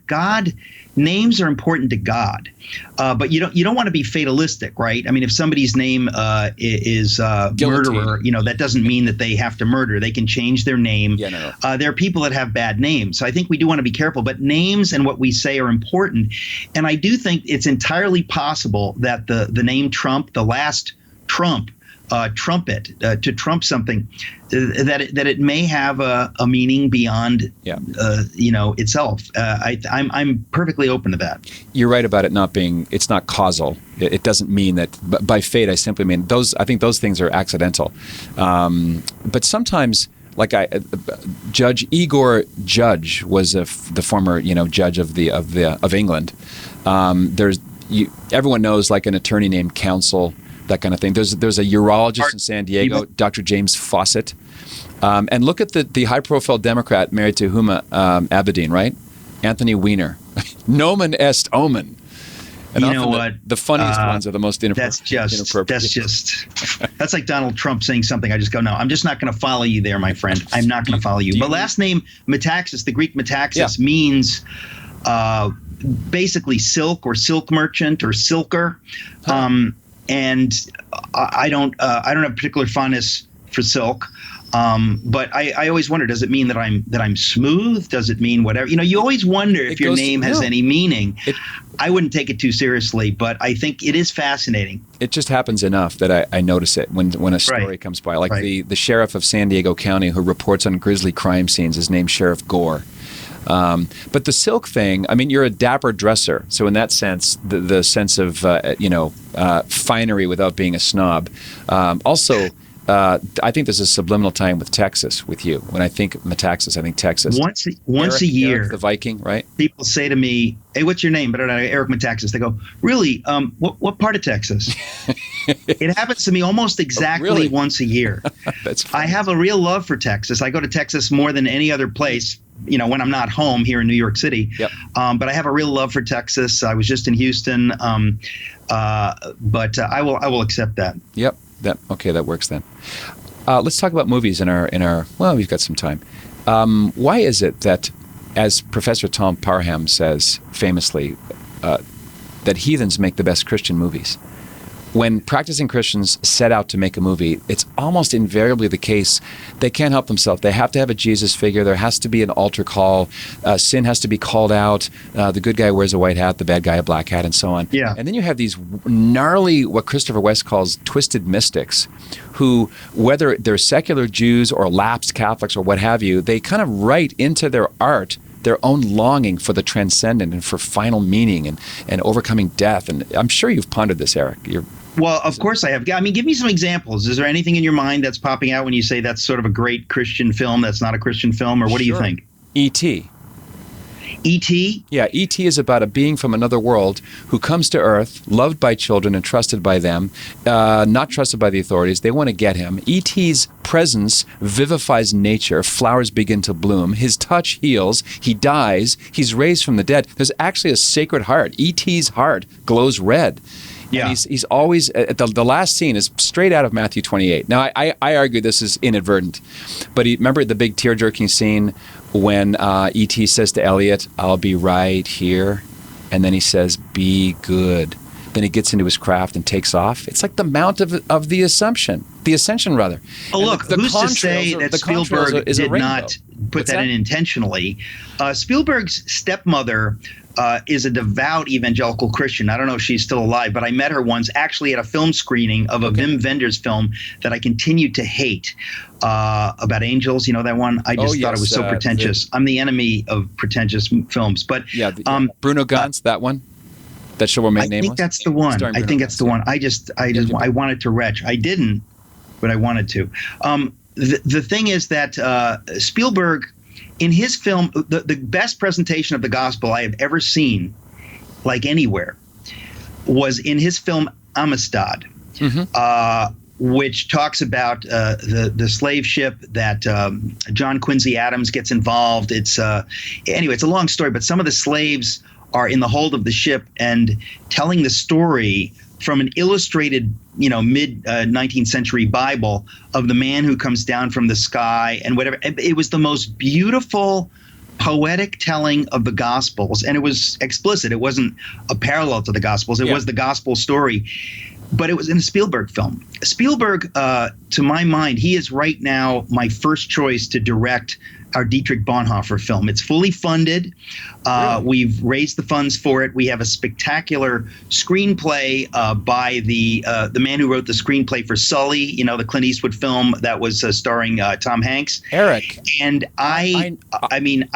names are important to God, but you don't want to be fatalistic, right? I mean, if somebody's name is murderer, that doesn't mean that they have to murder. They can change their name. There are people that have bad names, so I think we do want to be careful. But names and what we say are important, and I do think it's entirely possible that the name Trump, the last Trump, trumpet to trump something, that it may have a meaning beyond itself. I'm perfectly open to that. You're right about it not being. It's not causal. It doesn't mean that. By fate, I simply mean those. I think those things are accidental. But sometimes, like Judge Igor Judge was the former judge of England. Everyone knows like an attorney named Counsel. That kind of thing. There's a urologist in San Diego, Dr. James Fawcett. And look at the high-profile Democrat married to Huma Abedin, right? Anthony Weiner. Nomen est omen. And you know what? The funniest ones are the most inappropriate. That's like Donald Trump saying something. I just go, no, I'm just not going to follow you there, my friend. I'm not going to follow you. But last name Metaxas, the Greek Metaxas, means basically silk or silk merchant or silker. And I don't have a particular fondness for silk, but I always wonder: does it mean that I'm smooth? Does it mean whatever? You always wonder if your name has any meaning. I wouldn't take it too seriously, but I think it is fascinating. It just happens enough that I notice it when a story comes by, like the sheriff of San Diego County who reports on grisly crime scenes is named Sheriff Gore. But the silk thing, I mean, you're a dapper dresser. So in that sense, the sense of, finery without being a snob. Also, I think there's a subliminal tie-in with Texas with you. When I think Metaxas, I think Texas. Once a year, Eric the Viking, right? People say to me, "Hey, what's your name?" But Eric Metaxas. They go, "Really? What part of Texas?" It happens to me almost exactly once a year. That's funny. I have a real love for Texas. I go to Texas more than any other place. When I'm not home here in New York City. Yep. But I have a real love for Texas. I was just in Houston. But I will accept that. Yep. That works then. Let's talk about movies in our. Well, we've got some time. Why is it that, as Professor Tom Parham says famously, that heathens make the best Christian movies? When practicing Christians set out to make a movie, it's almost invariably the case they can't help themselves. They have to have a Jesus figure. There has to be an altar call. Sin has to be called out. The good guy wears a white hat, the bad guy a black hat, and so on. Yeah. And then you have these gnarly, what Christopher West calls twisted mystics, who, whether they're secular Jews or lapsed Catholics or what have you, they kind of write into their art their own longing for the transcendent and for final meaning and overcoming death. And I'm sure you've pondered this, Eric. Well, of course I have. I mean, give me some examples. Is there anything in your mind that's popping out when you say that's sort of a great Christian film that's not a Christian film, or what do you think? E.T. E.T.? Yeah, E.T. is about a being from another world who comes to Earth, loved by children and trusted by them, not trusted by the authorities. They want to get him. E.T.'s presence vivifies nature. Flowers begin to bloom. His touch heals. He dies. He's raised from the dead. There's actually a sacred heart. E.T.'s heart glows red. Yeah. And he's always, the last scene is straight out of Matthew 28. Now, I argue this is inadvertent, but remember the big tear-jerking scene when E.T. says to Elliot, "I'll be right here," and then he says, "Be good." Then he gets into his craft and takes off. It's like the Mount of the Ascension. Oh, look, who's to say that Spielberg did not put that in intentionally? Spielberg's stepmother is a devout evangelical Christian. I don't know if she's still alive, but I met her once actually at a film screening of a Wim Wenders film that I continued to hate, about angels. You know that one? I just thought it was so pretentious. I'm the enemy of pretentious films. But Bruno Ganz, that one? That show were made nameless? I think that's the one. I think that's the one. I wanted to retch. I didn't, but I wanted to. The thing is that Spielberg, in his film, the best presentation of the gospel I have ever seen, like anywhere, was in his film Amistad, which talks about the slave ship that John Quincy Adams gets involved. It's a long story, but some of the slaves are in the hold of the ship and telling the story from an illustrated, mid 19th century Bible of the man who comes down from the sky and whatever. It was the most beautiful, poetic telling of the Gospels, and it was explicit. It wasn't a parallel to the Gospels. It was the gospel story, but it was in a Spielberg film. Spielberg, to my mind, he is right now my first choice to direct our Dietrich Bonhoeffer film. It's fully funded. Really? We've raised the funds for it. We have a spectacular screenplay by the man who wrote the screenplay for Sully, the Clint Eastwood film that was starring Tom Hanks. Eric. And I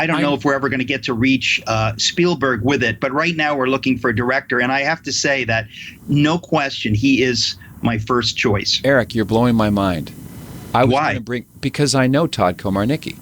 don't know if we're ever going to get to reach Spielberg with it, but right now we're looking for a director, and I have to say that no question he is my first choice. Eric, you're blowing my mind. Why? Because I know Todd Komarnicki.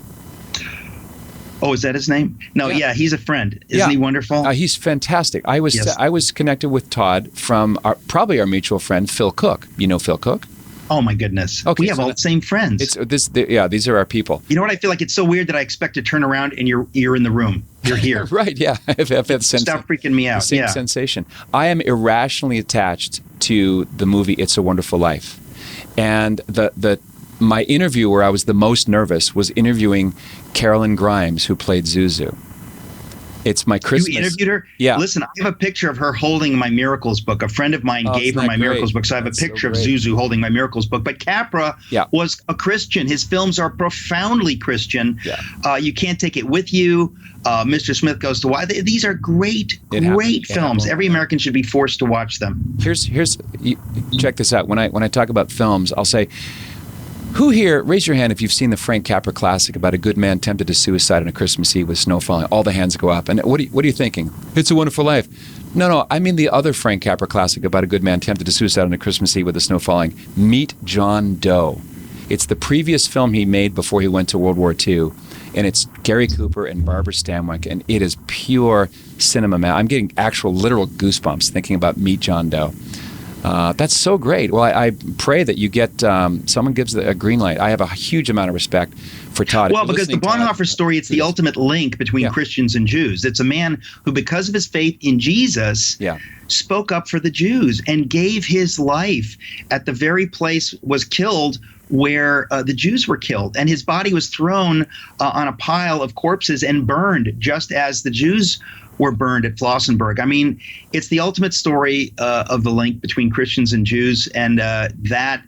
Oh, is that his name? No, he's a friend. Isn't he wonderful? He's fantastic. I was connected with Todd from probably our mutual friend, Phil Cook. You know Phil Cook? Oh, my goodness. Okay, we have all the same friends. These are our people. You know what? I feel like it's so weird that I expect to turn around and you're in the room. You're here. Right, yeah. I've had the Stop freaking me out. The same sensation. I am irrationally attached to the movie It's a Wonderful Life. And my interview where I was the most nervous was interviewing Carolyn Grimes, who played Zuzu. It's my Christmas. You interviewed her? Yeah. Listen, I have a picture of her holding my Miracles book. A friend of mine gave her my Miracles book, so I have a picture of Zuzu holding my Miracles book. But Capra was a Christian. His films are profoundly Christian. Yeah. You Can't Take It With You. Mr. Smith Goes to Why. These are great films. Every American should be forced to watch them. Check this out. When I talk about films, I'll say, Who here, raise your hand if you've seen the Frank Capra classic about a good man tempted to suicide on a Christmas Eve with snow falling. All the hands go up. And what are you thinking? It's a Wonderful Life. No, I mean the other Frank Capra classic about a good man tempted to suicide on a Christmas Eve with the snow falling. Meet John Doe. It's the previous film he made before he went to World War II. And it's Gary Cooper and Barbara Stanwyck, and it is pure cinema. I'm getting actual literal goosebumps thinking about Meet John Doe. That's so great. Well, I pray that you get someone gives a green light. I have a huge amount of respect for Todd. Well, because the Bonhoeffer story, it's the ultimate link between Christians and Jews. It's a man who, because of his faith in Jesus, spoke up for the Jews and gave his life at the very place, was killed where the Jews were killed. And his body was thrown on a pile of corpses and burned just as the Jews were burned at Flossenburg. I mean, it's the ultimate story of the link between Christians and Jews, and that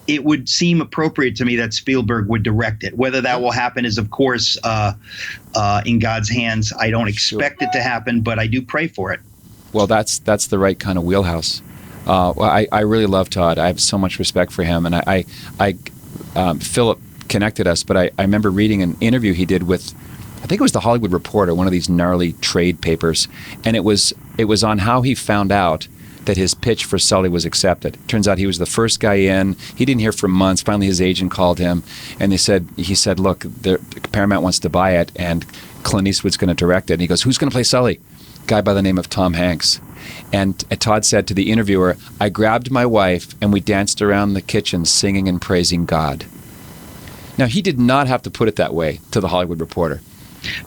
it would seem appropriate to me that Spielberg would direct it. Whether that will happen is, of course, in God's hands. I don't expect it to happen, but I do pray for it. Well, that's the right kind of wheelhouse. I really love Todd. I have so much respect for him, and Philip connected us, but I remember reading an interview he did with, I think it was the Hollywood Reporter, one of these gnarly trade papers, and it was on how he found out that his pitch for Sully was accepted. Turns out he was the first guy in. He didn't hear for months. Finally, his agent called him, and he said, look, Paramount wants to buy it, and Clint Eastwood's going to direct it. And he goes, who's going to play Sully? Guy by the name of Tom Hanks. And Todd said to the interviewer, I grabbed my wife, and we danced around the kitchen singing and praising God. Now, he did not have to put it that way to the Hollywood Reporter.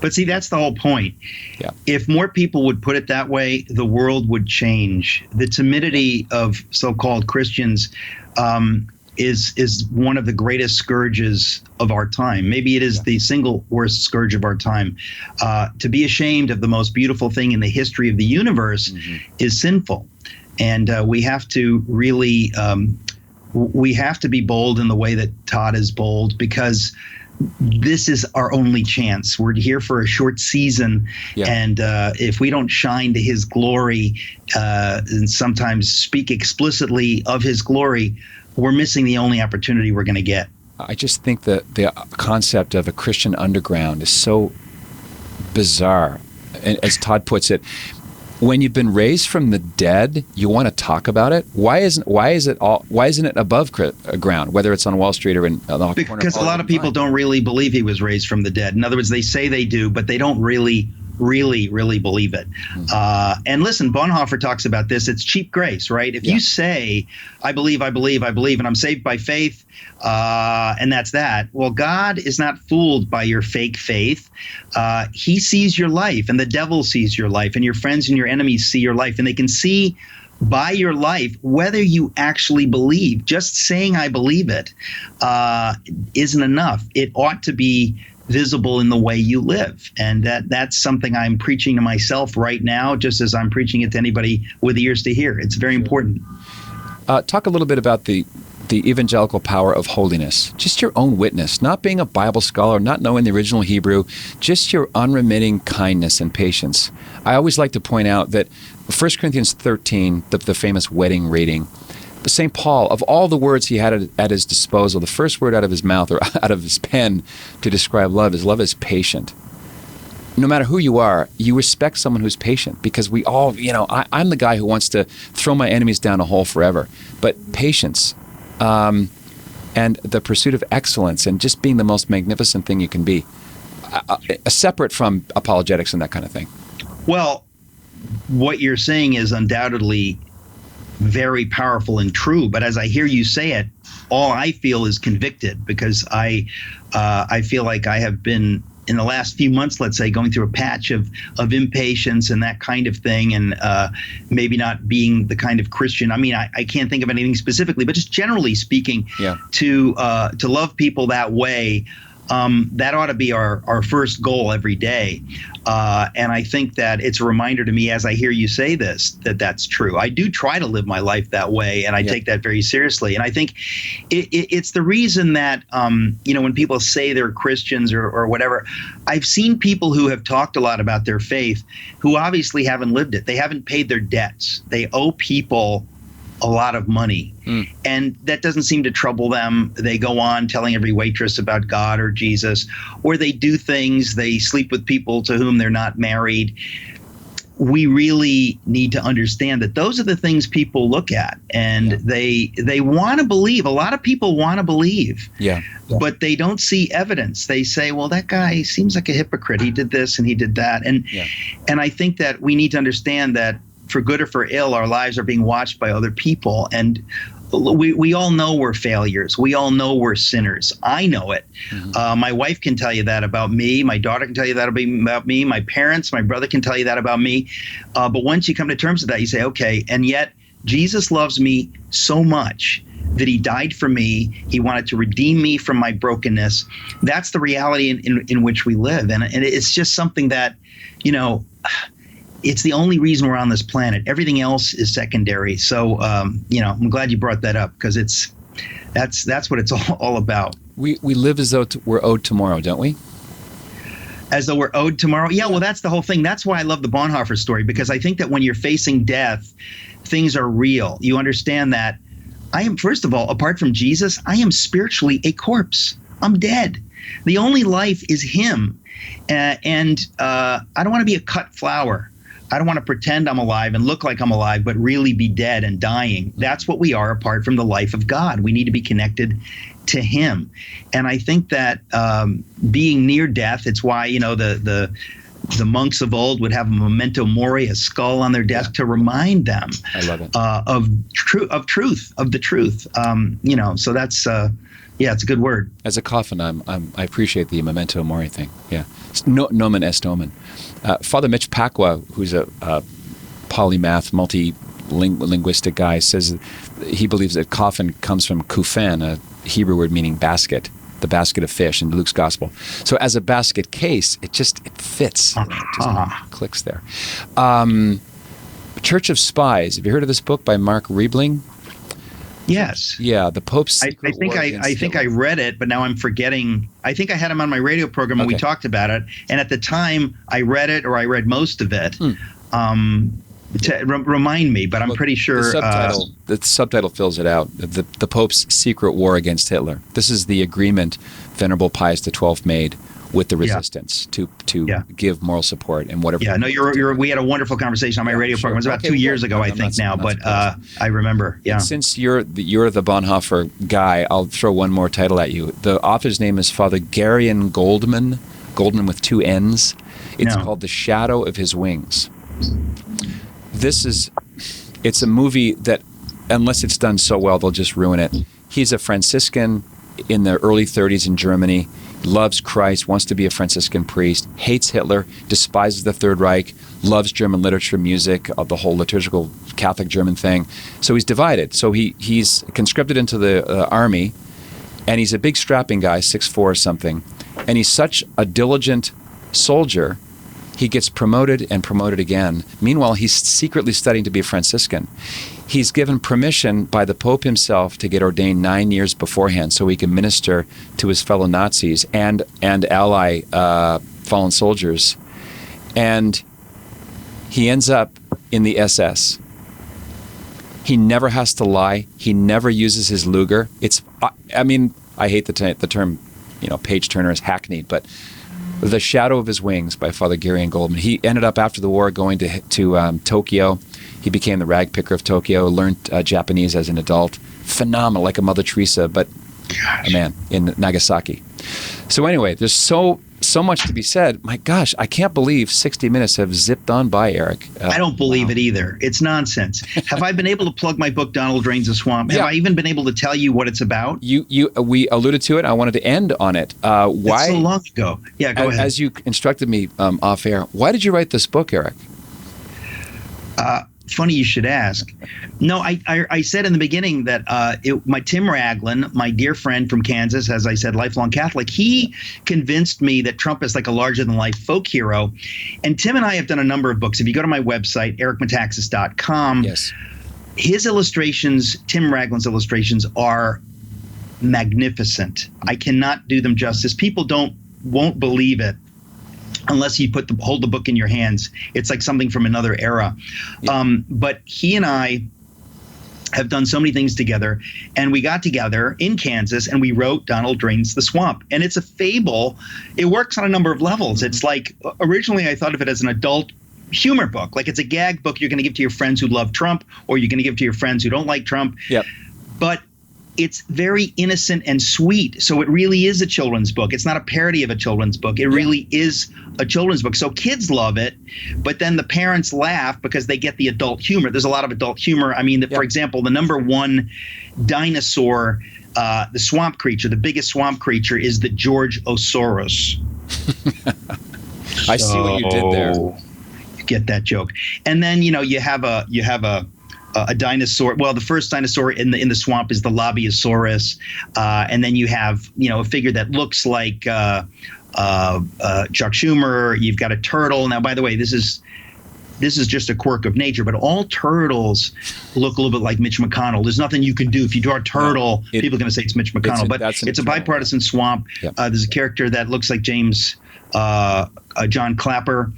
But see, that's the whole point. Yeah. If more people would put it that way, the world would change. The timidity of so-called Christians is one of the greatest scourges of our time. Maybe it is the single worst scourge of our time. To be ashamed of the most beautiful thing in the history of the universe is sinful. And we have to really, we have to be bold in the way that Todd is bold, because this is our only chance. We're here for a short season, and if we don't shine to his glory and sometimes speak explicitly of his glory, we're missing the only opportunity we're going to get. I just think that the concept of a Christian underground is so bizarre. And as Todd puts it, when you've been raised from the dead, you want to talk about it. Why isn't it above ground, whether it's on Wall Street or in the corner? Because a lot of people don't really believe he was raised from the dead. In other words, they say they do, but they don't really believe it. And listen, Bonhoeffer talks about this. It's cheap grace, right? If you say, I believe, and I'm saved by faith, and that's that. Well, God is not fooled by your fake faith. He sees your life, and the devil sees your life, and your friends and your enemies see your life, and they can see by your life whether you actually believe. Just saying I believe it isn't enough. It ought to be visible in the way you live. And that's something I'm preaching to myself right now, just as I'm preaching it to anybody with ears to hear. It's very important. Talk a little bit about the evangelical power of holiness. Just your own witness, not being a Bible scholar, not knowing the original Hebrew, just your unremitting kindness and patience. I always like to point out that 1 Corinthians 13, the famous wedding reading, St. Paul, of all the words he had at his disposal, the first word out of his mouth or out of his pen to describe love is patient. No matter who you are, you respect someone who's patient, because we all, I'm the guy who wants to throw my enemies down a hole forever. But patience and the pursuit of excellence and just being the most magnificent thing you can be, separate from apologetics and that kind of thing. Well, what you're saying is undoubtedly very powerful and true, but as I hear you say it, all I feel is convicted, because I feel like I have been, in the last few months, let's say, going through a patch of impatience and that kind of thing, and maybe not being the kind of Christian. I mean, I can't think of anything specifically, but just generally speaking, to love people that way, that ought to be our first goal every day. And I think that it's a reminder to me, as I hear you say this, that's true. I do try to live my life that way, and I take that very seriously. And I think it's the reason that, when people say they're Christians or whatever, I've seen people who have talked a lot about their faith who obviously haven't lived it. They haven't paid their debts. They owe people a lot of money. And that doesn't seem to trouble them. They go on telling every waitress about God or Jesus, or they do things, they sleep with people to whom they're not married. We really need to understand that those are the things people look at, and they want to believe. A lot of people want to believe, but they don't see evidence. They say, well, that guy seems like a hypocrite. He did this and he did that. And I think that we need to understand that for good or for ill, our lives are being watched by other people. And we all know we're failures. We all know we're sinners. I know it. My wife can tell you that about me. My daughter can tell you that about me. My parents, my brother can tell you that about me. But once you come to terms with that, you say, okay, and yet Jesus loves me so much that he died for me. He wanted to redeem me from my brokenness. That's the reality in which we live. And it's just something that, it's the only reason we're on this planet. Everything else is secondary. So, I'm glad you brought that up, because that's what it's all about. We live as though we're owed tomorrow, don't we? As though we're owed tomorrow? Yeah, well, that's the whole thing. That's why I love the Bonhoeffer story, because I think that when you're facing death, things are real. You understand that I am, first of all, apart from Jesus, I am spiritually a corpse. I'm dead. The only life is him. And I don't want to be a cut flower. I don't want to pretend I'm alive and look like I'm alive, but really be dead and dying. That's what we are apart from the life of God. We need to be connected to him. And I think that being near death, it's why, the monks of old would have a memento mori, a skull on their desk to remind them of the truth. So that's, it's a good word. As a coffin, I appreciate the memento mori thing. Yeah. Nomen est omen. Father Mitch Pacwa, who's a polymath, multi-linguistic guy, says he believes that coffin comes from kufan, a Hebrew word meaning basket, the basket of fish in Luke's gospel. So as a basket case, it fits. It just clicks there. Church of Spies. Have you heard of this book by Mark Riebling? Yes. Yeah, the Pope's secret I think I read it, but now I'm forgetting. I think I had him on my radio program and we talked about it. And at the time, I read it, or I read most of it. Remind me, but I'm pretty sure. The subtitle fills it out. The Pope's secret war against Hitler. This is the agreement Venerable Pius XII made with the resistance to give moral support and whatever. Yeah, no, we had a wonderful conversation on my radio program. It was about 2 years ago, I think now, but I remember. Yeah. And since you're the Bonhoeffer guy, I'll throw one more title at you. The author's name is Father Garion Goldman with 2 N's. It's called The Shadow of His Wings. It's a movie that, unless it's done so well, they'll just ruin it. He's a Franciscan in the early 30s in Germany. Loves Christ, wants to be a Franciscan priest, hates Hitler, despises the Third Reich, loves German literature, music, the whole liturgical Catholic German thing. So he's divided. So he's conscripted into the army, and he's a big strapping guy, 6'4" or something. And he's such a diligent soldier, he gets promoted and promoted again. Meanwhile, he's secretly studying to be a Franciscan. He's given permission by the Pope himself to get ordained 9 years beforehand so he can minister to his fellow Nazis and ally fallen soldiers. And he ends up in the SS. He never has to lie. He never uses his Luger. I hate the term, page turner is hackneyed, but The Shadow of His Wings by Father Garion Goldman. He ended up after the war going to Tokyo. He became the rag picker of Tokyo, learned Japanese as an adult. Phenomenal, like a Mother Teresa, but a man in Nagasaki. So anyway, there's so much to be said. My gosh, I can't believe 60 minutes have zipped on by, Eric. I don't believe it either. It's nonsense. Have I been able to plug my book, Donald Drains the Swamp? Have I even been able to tell you what it's about? We alluded to it. I wanted to end on it. Why? It's so long ago. Yeah, go ahead. As you instructed me off air, why did you write this book, Eric? Funny you should ask. No, I said in the beginning that my Tim Raglan, my dear friend from Kansas, as I said, lifelong Catholic, he convinced me that Trump is like a larger-than-life folk hero. And Tim and I have done a number of books. If you go to my website, ericmetaxas.com, his illustrations, Tim Raglan's illustrations, are magnificent. I cannot do them justice. People won't believe it unless you hold the book in your hands. It's like something from another era. But he and I have done so many things together, and we got together in Kansas and we wrote Donald Drains the Swamp. And it's a fable. It works on a number of levels. It's like, originally I thought of it as an adult humor book. Like, it's a gag book you're going to give to your friends who love Trump, or you're going to give to your friends who don't like Trump. Yep. But it's very innocent and sweet. So it really is a children's book. It's not a parody of a children's book. It really is a children's book. So kids love it, but then the parents laugh because they get the adult humor. There's a lot of adult humor. I mean, for example, the number one dinosaur, the swamp creature, the biggest swamp creature, is the George Osaurus. I see what you did there. You get that joke. And then, you have a dinosaur. Well, the first dinosaur in the swamp is the Lobiosaurus, and then you have a figure that looks like Chuck Schumer. You've got a turtle. Now, by the way, this is just a quirk of nature, but all turtles look a little bit like Mitch McConnell. There's nothing you can do. If you draw a turtle, people are going to say it's Mitch McConnell, but it's a bipartisan swamp. Yep. There's a character that looks like John Clapper.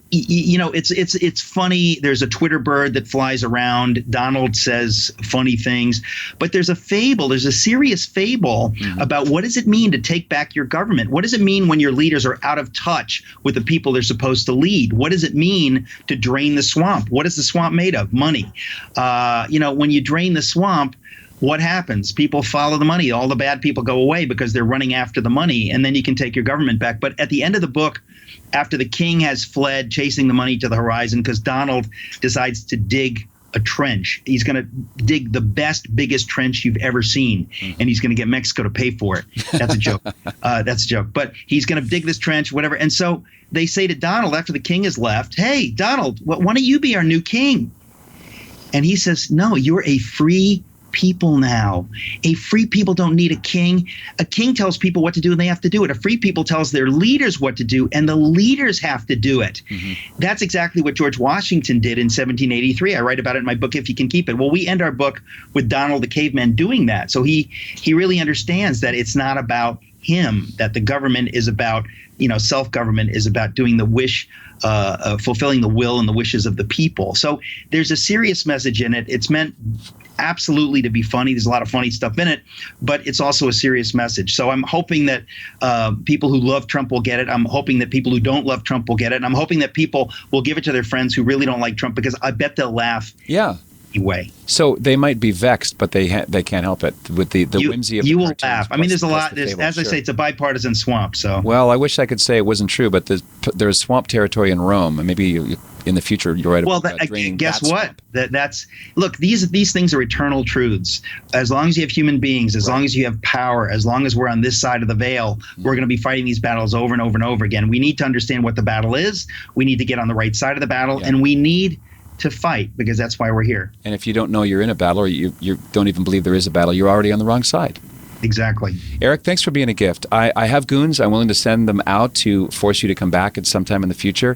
It's funny. There's a Twitter bird that flies around. Donald says funny things, but there's a fable. There's a serious fable about what does it mean to take back your government? What does it mean when your leaders are out of touch with the people they're supposed to lead? What does it mean to drain the swamp? What is the swamp made of? Money. When you drain the swamp, what happens? People follow the money. All the bad people go away because they're running after the money, and then you can take your government back. But at the end of the book, after the king has fled, chasing the money to the horizon, because Donald decides to dig a trench. He's going to dig the biggest trench you've ever seen, and he's going to get Mexico to pay for it. That's a joke. That's a joke. But he's going to dig this trench, whatever. And so they say to Donald, after the king has left, "Hey, Donald, why don't you be our new king?" And he says, "No, you're a free people now. A free people don't need a king. A king tells people what to do and they have to do it. A free people tells their leaders what to do and the leaders have to do it." That's exactly what George Washington did in 1783. I write about it in my book, If You Can Keep It. Well, we end our book with Donald the caveman doing that. So he really understands that it's not about him, that the government is about, self-government is about doing the wish, fulfilling the will and the wishes of the people. So there's a serious message in it. It's meant absolutely to be funny. There's a lot of funny stuff in it, but it's also a serious message. So I'm hoping that people who love Trump will get it. I'm hoping that people who don't love Trump will get it. And I'm hoping that people will give it to their friends who really don't like Trump, because I bet they'll laugh. Yeah. Anyway. So they might be vexed, but they can't help it with the whimsy of the You will cartoons, laugh. I mean, there's a lot. As I sure. say, it's a bipartisan swamp. So. Well, I wish I could say it wasn't true, but there's swamp territory in Rome, and maybe in the future you're right about draining guess that what? swamp. Look. These things are eternal truths. As long as you have human beings, as long as you have power, as long as we're on this side of the veil, we're going to be fighting these battles over and over and over again. We need to understand what the battle is. We need to get on the right side of the battle, and we need to fight, because that's why we're here. And if you don't know you're in a battle, or you don't even believe there is a battle, you're already on the wrong side. Exactly. Eric, thanks for being a gift. I have goons. I'm willing to send them out to force you to come back at some time in the future.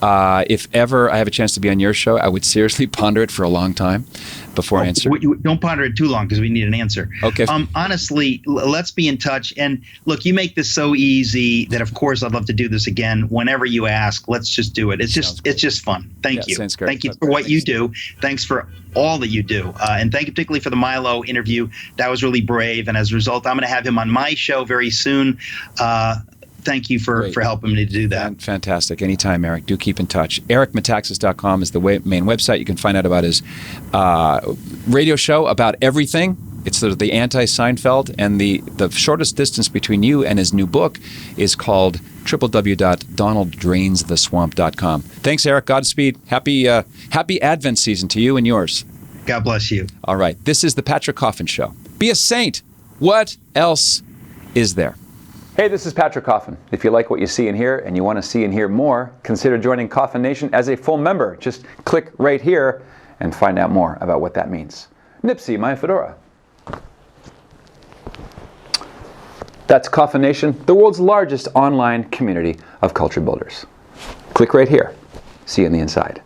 If ever I have a chance to be on your show, I would seriously ponder it for a long time before I answer. Don't ponder it too long, because we need an answer. Okay. Honestly, let's be in touch. And look, you make this so easy that, of course, I'd love to do this again. Whenever you ask, let's just do it. It's just fun. Thank you. Sounds great. Thank you for what you do. Thanks for all that you do. And thank you particularly for the Milo interview. That was really brave. And as a result, I'm going to have him on my show very soon. Thank you for helping me to do that. Fantastic. Anytime, Eric. Do keep in touch. EricMetaxas.com is the main website. You can find out about his radio show about everything. It's the anti-Seinfeld, and the shortest distance between you and his new book is called www.donalddrainstheswamp.com. Thanks, Eric. Godspeed. Happy Advent season to you and yours. God bless you. All right. This is the Patrick Coffin Show. Be a saint. What else is there? Hey, this is Patrick Coffin. If you like what you see and hear, and you want to see and hear more, consider joining Coffin Nation as a full member. Just click right here and find out more about what that means. Nipsey, my fedora. That's Coffin Nation, the world's largest online community of culture builders. Click right here. See you on the inside.